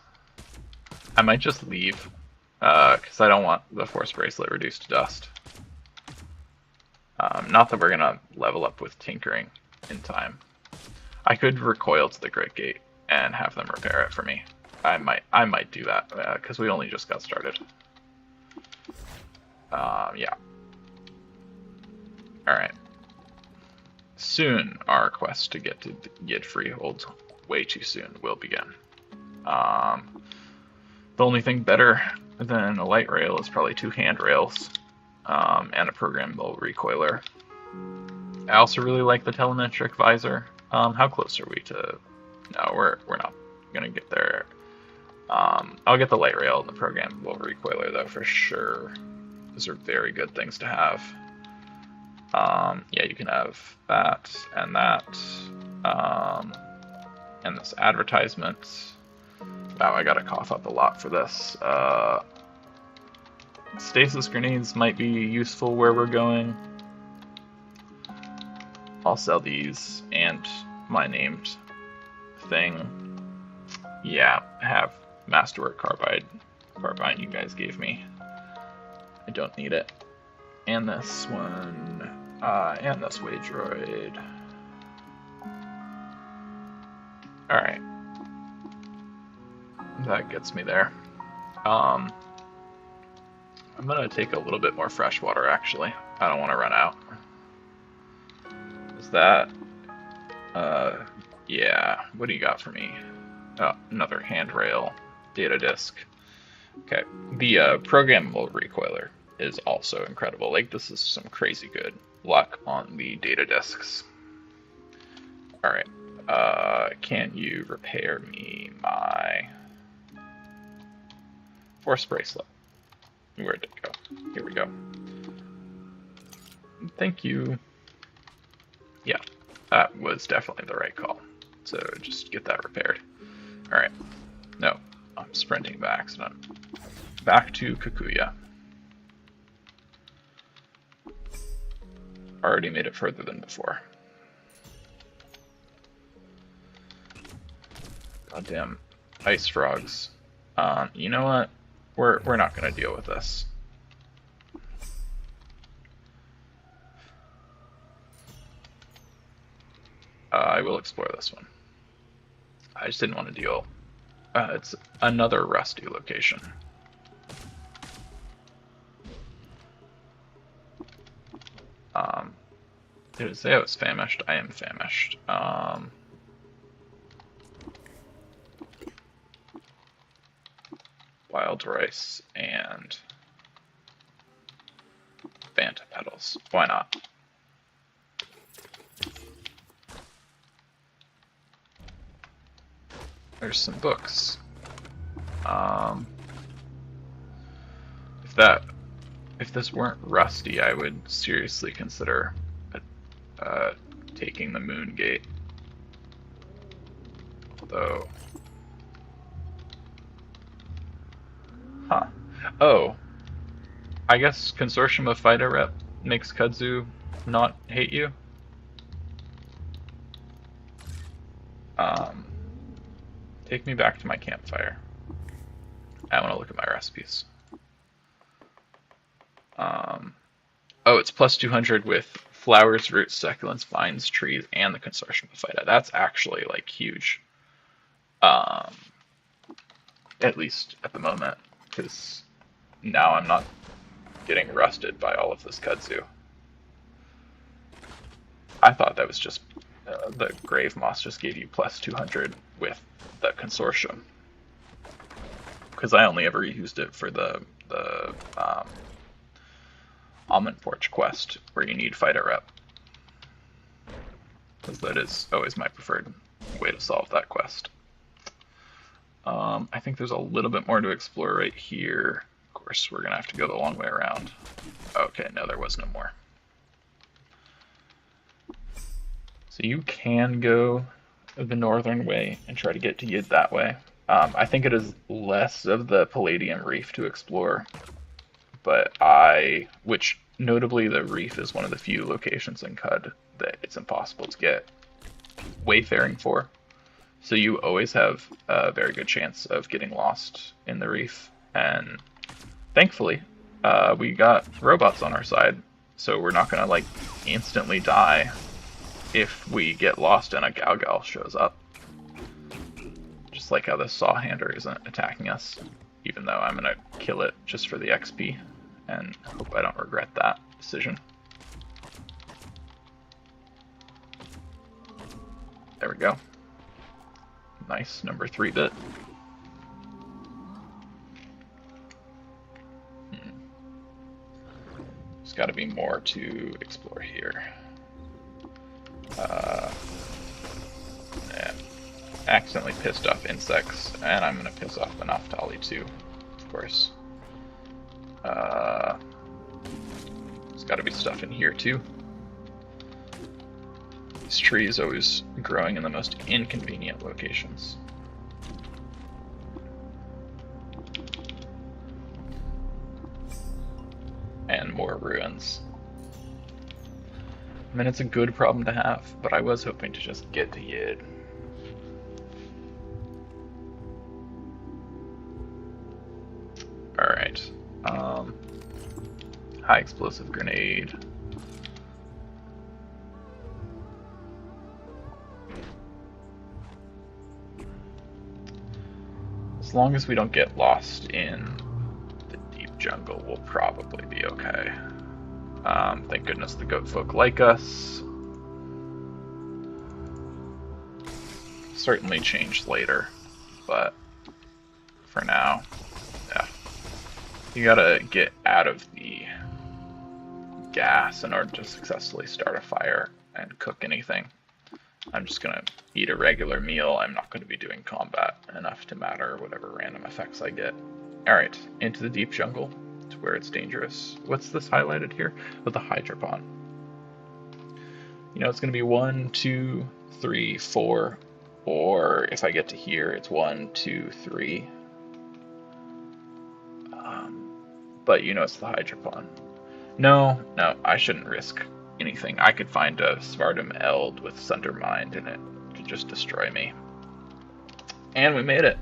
I might just leave, because I don't want the force bracelet reduced to dust. Not that we're gonna level up with tinkering in time. I could recoil to the Great Gate and have them repair it for me. I might do that, because we only just got started. Yeah. Alright. Soon, our quest to get to Yid Freehold, way too soon, will begin. The only thing better than a light rail is probably 2 handrails, and a programmable recoiler. I also really like the telemetric visor. How close are we to... No, we're not gonna get there. I'll get the light rail and the programmable recoiler though, for sure. Those are very good things to have. Yeah, you can have that, and this advertisement. Wow, I gotta cough up a lot for this. Stasis grenades might be useful where we're going. I'll sell these and my named thing. Yeah, have Masterwork Carbine you guys gave me. I don't need it. And this one, and this way droid. Alright. That gets me there. I'm gonna take a little bit more fresh water, actually. I don't want to run out. Is that... yeah. What do you got for me? Oh, another handrail. Data disk. Okay. The programmable recoiler is also incredible. Like, this is some crazy good luck on the data disks. Alright. Can you repair me my force bracelet? Where'd it go? Here we go. Thank you. Yeah, that was definitely the right call. So just get that repaired. Alright. No, I'm sprinting by accident. Back to Kikuya. Already made it further than before. Goddamn ice frogs. You know what? We're not gonna deal with this. I will explore this one. I just didn't want to deal. It's another rusty location. Did it say I was famished? I am famished. Wild rice and Fanta petals. Why not? There's some books. If this weren't rusty, I would seriously consider taking the Moon Gate. Although, huh? Oh, I guess Consortium of Fighter Rep makes Kudzu not hate you. Take me back to my campfire. I want to look at my recipes. Oh, it's plus 200 with flowers, roots, succulents, vines, trees, and the Consortium of Phyta. That's actually, like, huge. At least at the moment, because now I'm not getting rusted by all of this kudzu. I thought that was just the Grave Moss just gave you plus 200 with the Consortium. because I only ever used it for the Almond Porch quest, where you need fighter rep. Because that is always my preferred way to solve that quest. I think there's a little bit more to explore right here. Of course, we're going to have to go the long way around. Okay, no, there was no more. So you can go the northern way and try to get to Qud that way. I think it is less of the Palladium Reef to explore, but which notably the reef is one of the few locations in Qud that it's impossible to get wayfaring for. So you always have a very good chance of getting lost in the reef. And thankfully, we got robots on our side, so we're not gonna like instantly die if we get lost and a Galgal shows up. Just like how the Sawhander isn't attacking us, even though I'm gonna kill it just for the XP, and hope I don't regret that decision. There we go. Nice, number 3-bit. There's got to be more to explore here. Yeah. Accidentally pissed off insects, and I'm going to piss off the Naphtali too, of course. There's got to be stuff in here too. This tree is always growing in the most inconvenient locations. And more ruins. I mean, it's a good problem to have, but I was hoping to just get to Qud. Alright. High explosive grenade. As long as we don't get lost in the deep jungle, we'll probably be okay. Thank goodness the goat folk like us. Certainly change later, but for now, yeah. You gotta get out of the gas in order to successfully start a fire and cook anything. I'm just gonna eat a regular meal. I'm not gonna be doing combat enough to matter whatever random effects I get. Alright, into the deep jungle, to where it's dangerous. What's this highlighted here? With the Hydropon. You know, it's gonna be 1, 2, 3, 4, or if I get to here, it's 1, 2, 3. But you know it's the Hydropon. No, I shouldn't risk anything. I could find a Svartum Eld with Sundermind and it could just destroy me. And we made it.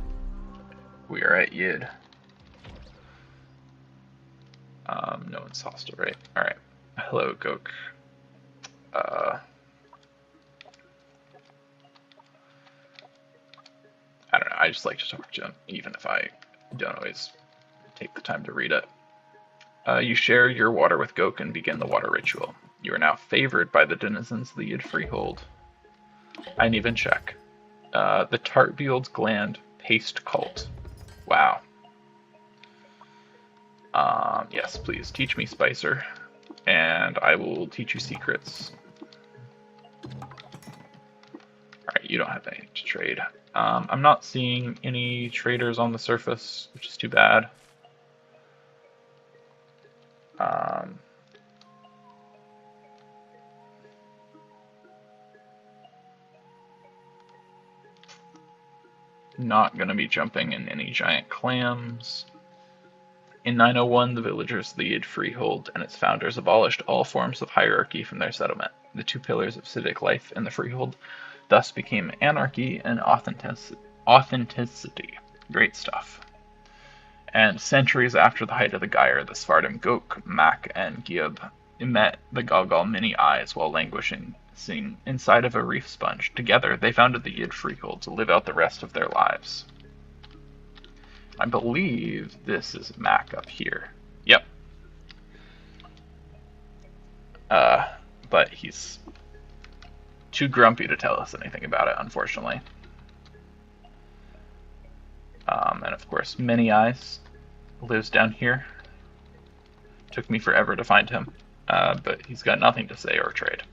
We are at Qud. No one's hostile, right? Alright. Hello, Gok. I don't know, I just like to talk to him, even if I don't always take the time to read it. You share your water with Gok and begin the water ritual. You are now favored by the denizens of the Qud Freehold. I didn't even check. The Tartbield's Gland Paste Cult. Wow. Yes, please teach me Spicer, and I will teach you secrets. Alright, you don't have anything to trade. I'm not seeing any traders on the surface, which is too bad. Not going to be jumping in any giant clams. In 901, the villagers of the Qud Freehold and its founders abolished all forms of hierarchy from their settlement. The two pillars of civic life in the Freehold thus became anarchy and authenticity. Great stuff. And centuries after the height of the Gyre, the Svartum Gok, Mak, and Giub met the Galgal Many Eyes while languishing inside of a reef sponge. Together, they founded the Qud Freehold to live out the rest of their lives. I believe this is Mak up here. Yep. But he's too grumpy to tell us anything about it, unfortunately. And of course, Many Eyes lives down here. Took me forever to find him, but he's got nothing to say or trade.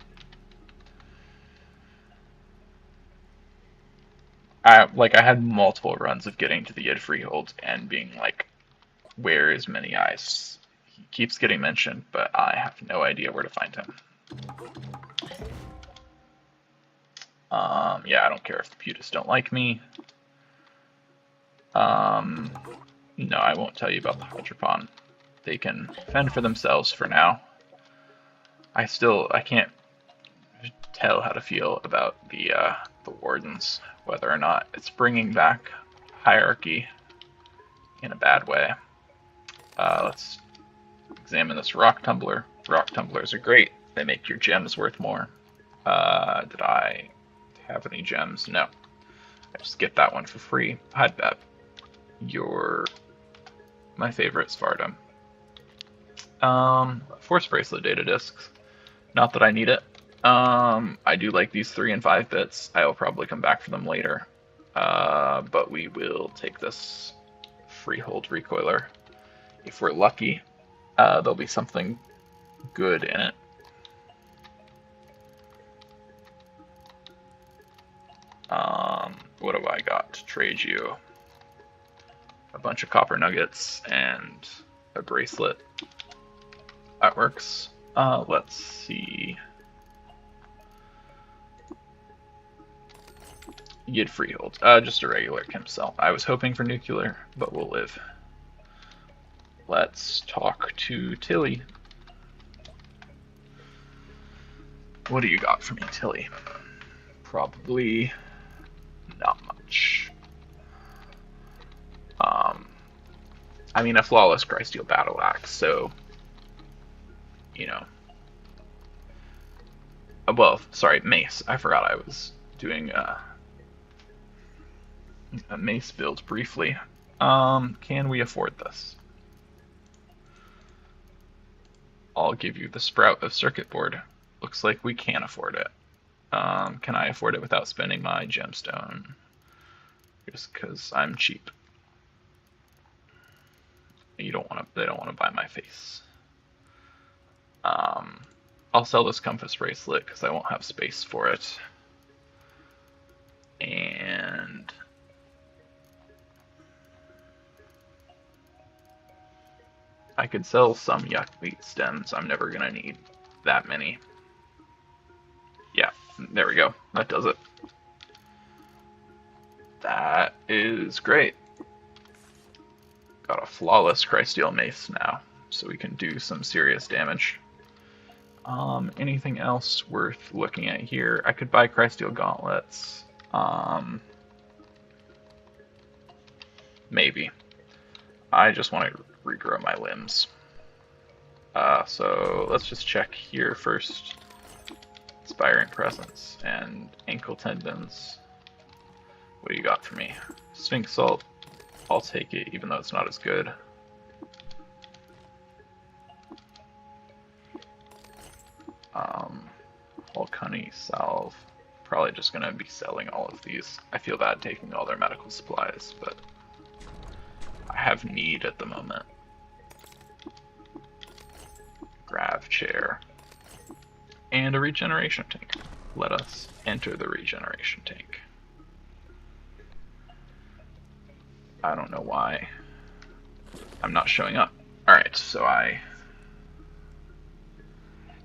I had multiple runs of getting to the Yid Freehold and being like, where is Many Eyes? He keeps getting mentioned, but I have no idea where to find him. Yeah, I don't care if the Pewdists don't like me. No, I won't tell you about the Hydropon. They can fend for themselves for now. I can't tell how to feel about the Wardens, whether or not it's bringing back hierarchy in a bad way. Let's examine this rock tumbler. Rock tumblers are great. They make your gems worth more. Did I have any gems? No. I just get that one for free. I'd bet. You're my favorite Svardom. Force Bracelet data discs. Not that I need it. I do like these 3 and 5 bits. I will probably come back for them later. But we will take this Freehold Recoiler. If we're lucky, there'll be something good in it. What have I got to trade you? A bunch of copper nuggets and a bracelet. That works. Let's see. Yid Freehold. Just a regular chem cell. I was hoping for nuclear, but we'll live. Let's talk to Tilly. What do you got for me, Tilly? Probably not much. I mean, a flawless Crysteel battle axe, so, you know. Well, sorry, mace. I forgot I was doing a mace build briefly. Can we afford this? I'll give you the Sprout of Circuit Board. Looks like we can afford it. Can I afford it without spending my gemstone? Just because I'm cheap. They don't want to buy my face. I'll sell this compass bracelet because I won't have space for it. And I could sell some yuckweed stems. I'm never gonna need that many. Yeah, there we go. That does it. That is great. Got a flawless Crysteel mace now, so we can do some serious damage. Anything else worth looking at here? I could buy Crysteel gauntlets. Maybe. I just want to regrow my limbs. So let's just check here first. Inspiring Presence and ankle tendons. What do you got for me? Sphinx Salt. I'll take it, even though it's not as good. Hulk Honey Salve. Probably just gonna be selling all of these. I feel bad taking all their medical supplies, but I have need at the moment. Grav chair. And a regeneration tank. Let us enter the regeneration tank. I don't know why I'm not showing up. Alright, so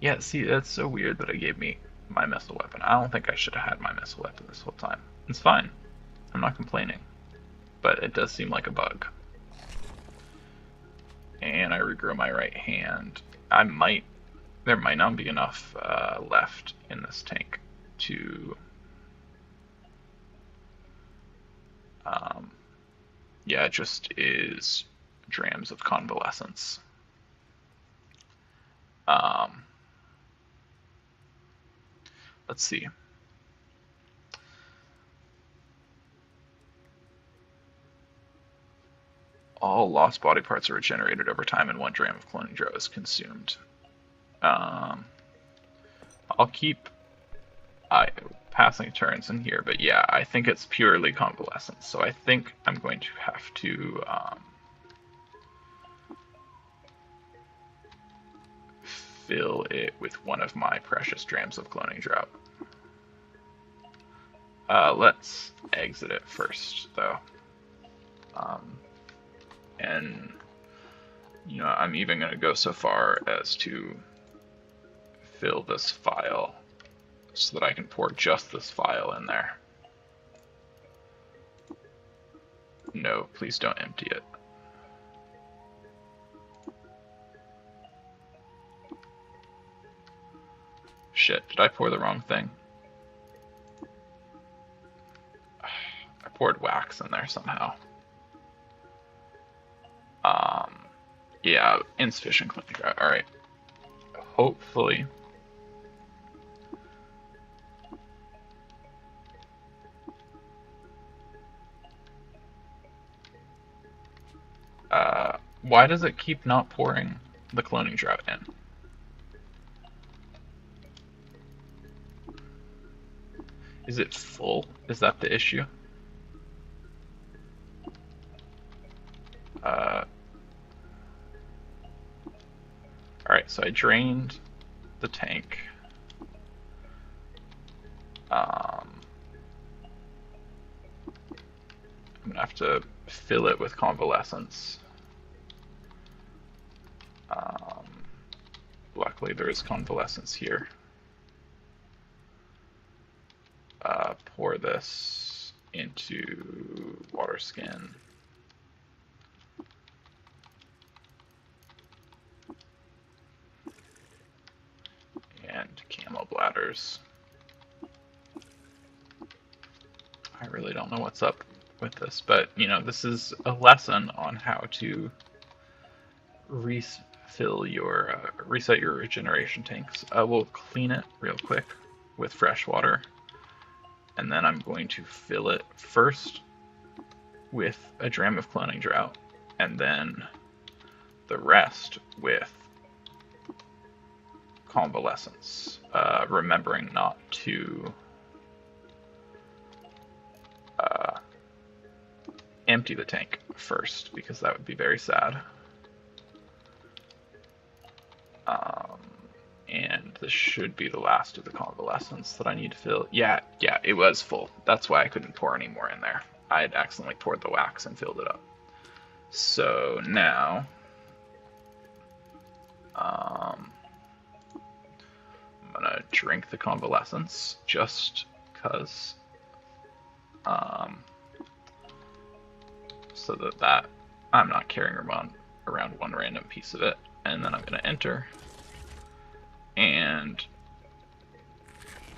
yeah, see, that's so weird that it gave me my missile weapon. I don't think I should have had my missile weapon this whole time. It's fine. I'm not complaining. But it does seem like a bug. And I regrow my right hand. There might not be enough left in this tank to... yeah, it just is drams of convalescence. Let's see. All lost body parts are regenerated over time and 1 dram of cloning drug is consumed. I'll keep... passing turns in here, but yeah, I think it's purely convalescence. So I think I'm going to have to fill it with one of my precious drams of cloning drought. Let's exit it first, though. And, you know, I'm even going to go so far as to fill this file so that I can pour just this file in there. No, please don't empty it. Shit, did I pour the wrong thing? I poured wax in there somehow. Yeah, insufficient cleaning drought. Alright. Hopefully. Why does it keep not pouring the cloning drought in? Is it full? Is that the issue? Alright, so I drained the tank. I'm gonna have to fill it with convalescence. Luckily there is convalescence here. Pour this into water skin. And camel bladders. I really don't know what's up with this, but you know, this is a lesson on how to refill your reset your regeneration tanks. We'll clean it real quick with fresh water, and then I'm going to fill it first with a dram of cloning drought, and then the rest with convalescence, remembering not to empty the tank first, because that would be very sad. And this should be the last of the convalescence that I need to fill. Yeah, it was full. That's why I couldn't pour any more in there. I had accidentally poured the wax and filled it up. So now, I'm gonna drink the convalescence just because, so that I'm not carrying around one random piece of it. And then I'm gonna enter, and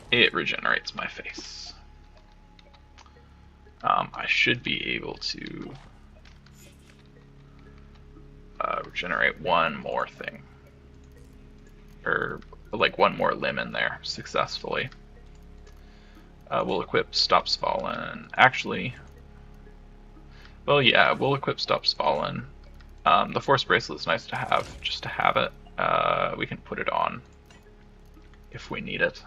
it regenerates my face. I should be able to regenerate one more thing, or like one more limb in there successfully. We'll equip Stops Fallen. Actually, well, yeah, we'll equip Stops Fallen. The Force Bracelet is nice to have, just to have it. We can put it on if we need it.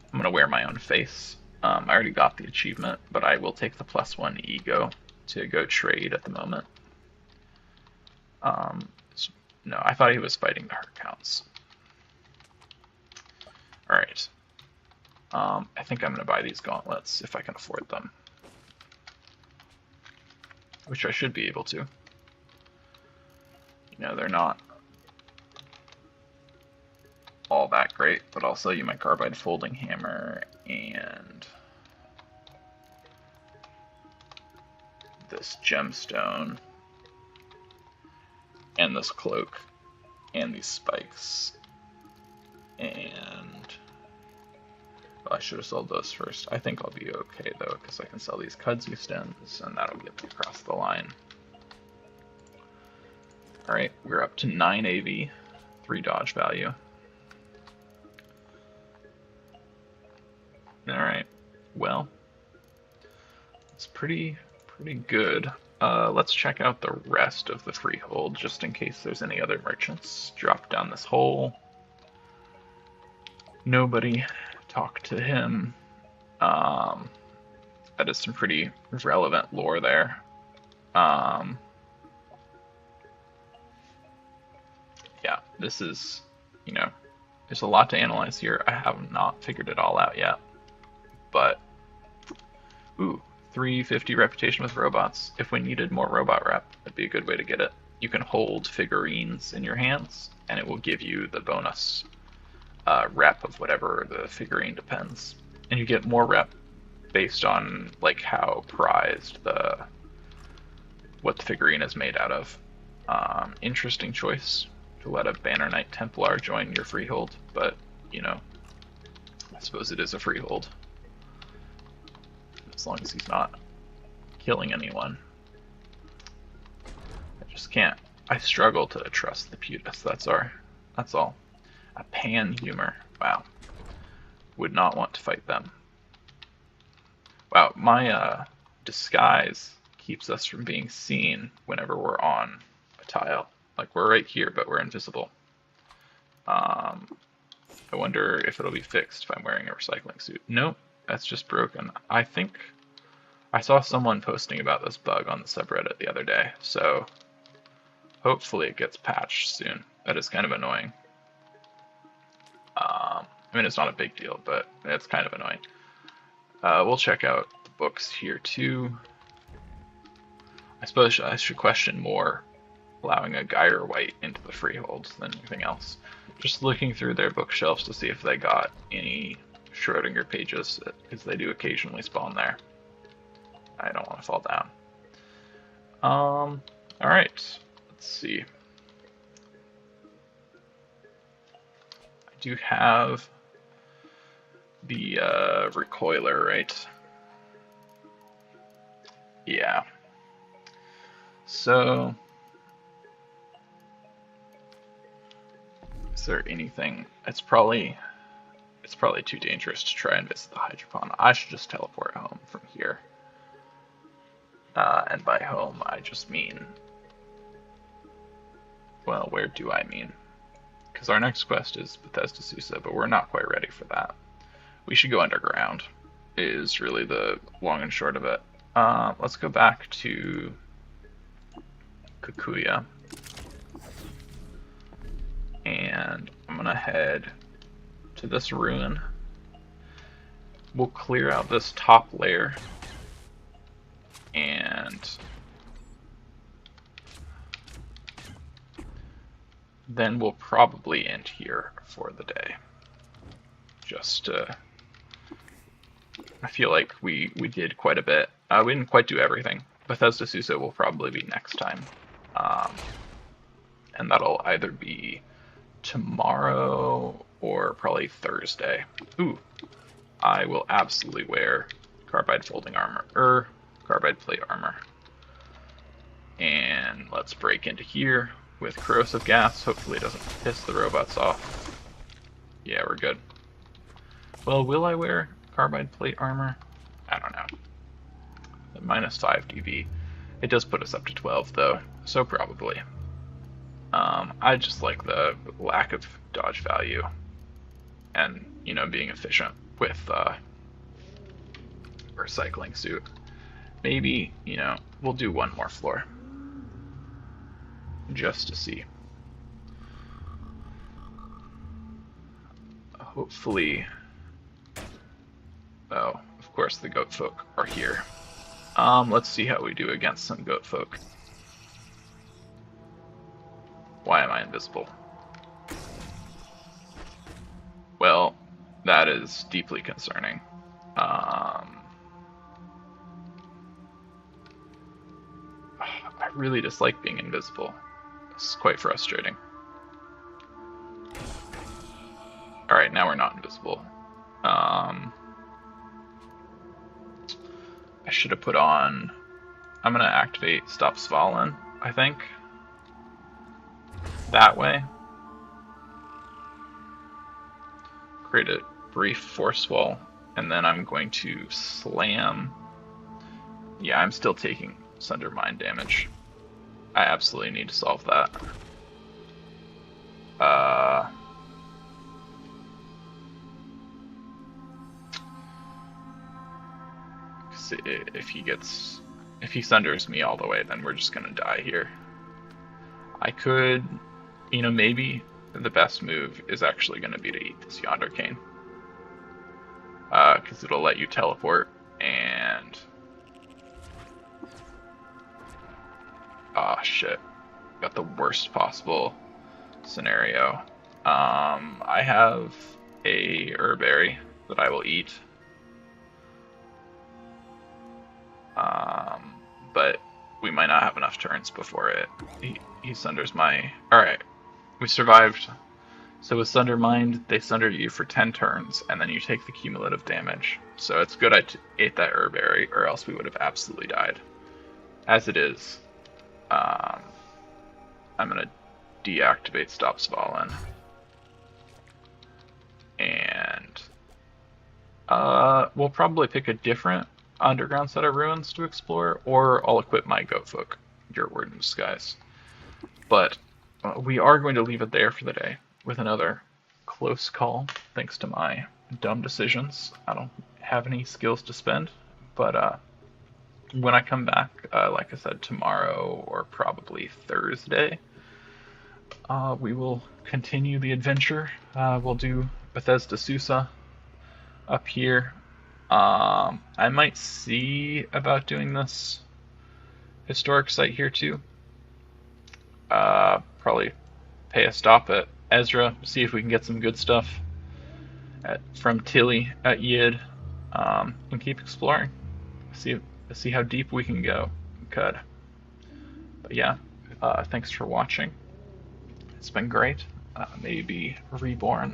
I'm going to wear my own face. I already got the achievement, but I will take the +1 ego to go trade at the moment. No, I thought he was fighting the Heart Counts. Alright. I think I'm going to buy these gauntlets if I can afford them. Which I should be able to. You know, they're not all that great, but I'll sell you my carbide folding hammer and this gemstone and this cloak and these spikes. And well, I should have sold those first. I think I'll be okay though, because I can sell these kudzu stems and that'll get me across the line. Alright, we're up to 9 AV, 3 dodge value. Alright, well, it's pretty good. Let's check out the rest of the freehold, just in case there's any other merchants. Drop down this hole. Nobody. Talk to him. That is some pretty relevant lore there. Yeah, this is, you know, there's a lot to analyze here. I have not figured it all out yet. But, ooh, 350 reputation with robots. If we needed more robot rep, that'd be a good way to get it. You can hold figurines in your hands, and it will give you the bonus rep of whatever the figurine depends. And you get more rep based on like how prized what the figurine is made out of. Interesting choice to let a Banner Knight Templar join your freehold, but you know, I suppose it is a freehold. As long as he's not killing anyone. I just can't. I struggle to trust the Putis. That's all. A pan-humor. Wow. Would not want to fight them. Wow, my disguise keeps us from being seen whenever we're on a tile. Like, we're right here, but we're invisible. I wonder if it'll be fixed if I'm wearing a recycling suit. Nope, that's just broken. I think I saw someone posting about this bug on the subreddit the other day, so hopefully it gets patched soon. That is kind of annoying. I mean, it's not a big deal, but it's kind of annoying. We'll check out the books here too. I suppose I should question more allowing a Gyre White into the freeholds than anything else. Just looking through their bookshelves to see if they got any Schrodinger pages, because they do occasionally spawn there. I don't want to fall down. Alright, let's see. I do have the recoiler, right? Yeah. So, is there anything? It's probably too dangerous to try and visit the Hydropon. I should just teleport home from here. And by home, I just mean, well, where do I mean? Because our next quest is Bethesda Susa, but we're not quite ready for that. We should go underground, is really the long and short of it. Let's go back to Kikuya. And I'm gonna head to this ruin. We'll clear out this top layer. And then we'll probably end here for the day. Just I feel like we did quite a bit. We didn't quite do everything. Bethesda Susa will probably be next time. And that'll either be tomorrow or probably Thursday. Ooh, I will absolutely wear carbide folding armor, carbide plate armor. And let's break into here with corrosive gas. Hopefully it doesn't piss the robots off. Yeah, we're good. Well, will I wear carbide plate armor? I don't know. At -5 dB. It does put us up to 12 though, so probably. I just like the lack of dodge value and, you know, being efficient with a recycling suit. Maybe, you know, we'll do one more floor just to see. Hopefully, oh, of course the goat folk are here. Let's see how we do against some goat folk. Why am I invisible? Well, that is deeply concerning. I really dislike being invisible. It's quite frustrating. Alright, now we're not invisible. I should have put on... I'm going to activate Stop Svalin, I think. That way. Create a brief force wall, and then I'm going to slam. Yeah, I'm still taking Sunder Mine damage. I absolutely need to solve that. if he sunders me all the way, then we're just gonna die here. I could, maybe the best move is actually gonna be to eat this Yonder Cane. Because it'll let you teleport, and... Ah, shit. Got the worst possible scenario. I have a herberry that I will eat. But we might not have enough turns before he sunders my... Alright, we survived. So with Sunder Mind, they sunder you for 10 turns, and then you take the cumulative damage. So it's good I ate that herberry, or else we would have absolutely died. As it is, I'm going to deactivate Stops Fallen. And we'll probably pick a different underground set of ruins to explore, or I'll equip my Goatfolk, your word in disguise. But we are going to leave it there for the day with another close call, thanks to my dumb decisions. I don't have any skills to spend, but when I come back, like I said, tomorrow or probably Thursday, we will continue the adventure. We'll do Bethesda Susa up here. I might see about doing this historic site here too. Probably pay a stop at Ezra, see if we can get some good stuff from Tilly at Yid, and keep exploring. See how deep we can go in Qud. But yeah, thanks for watching. It's been great. Maybe reborn.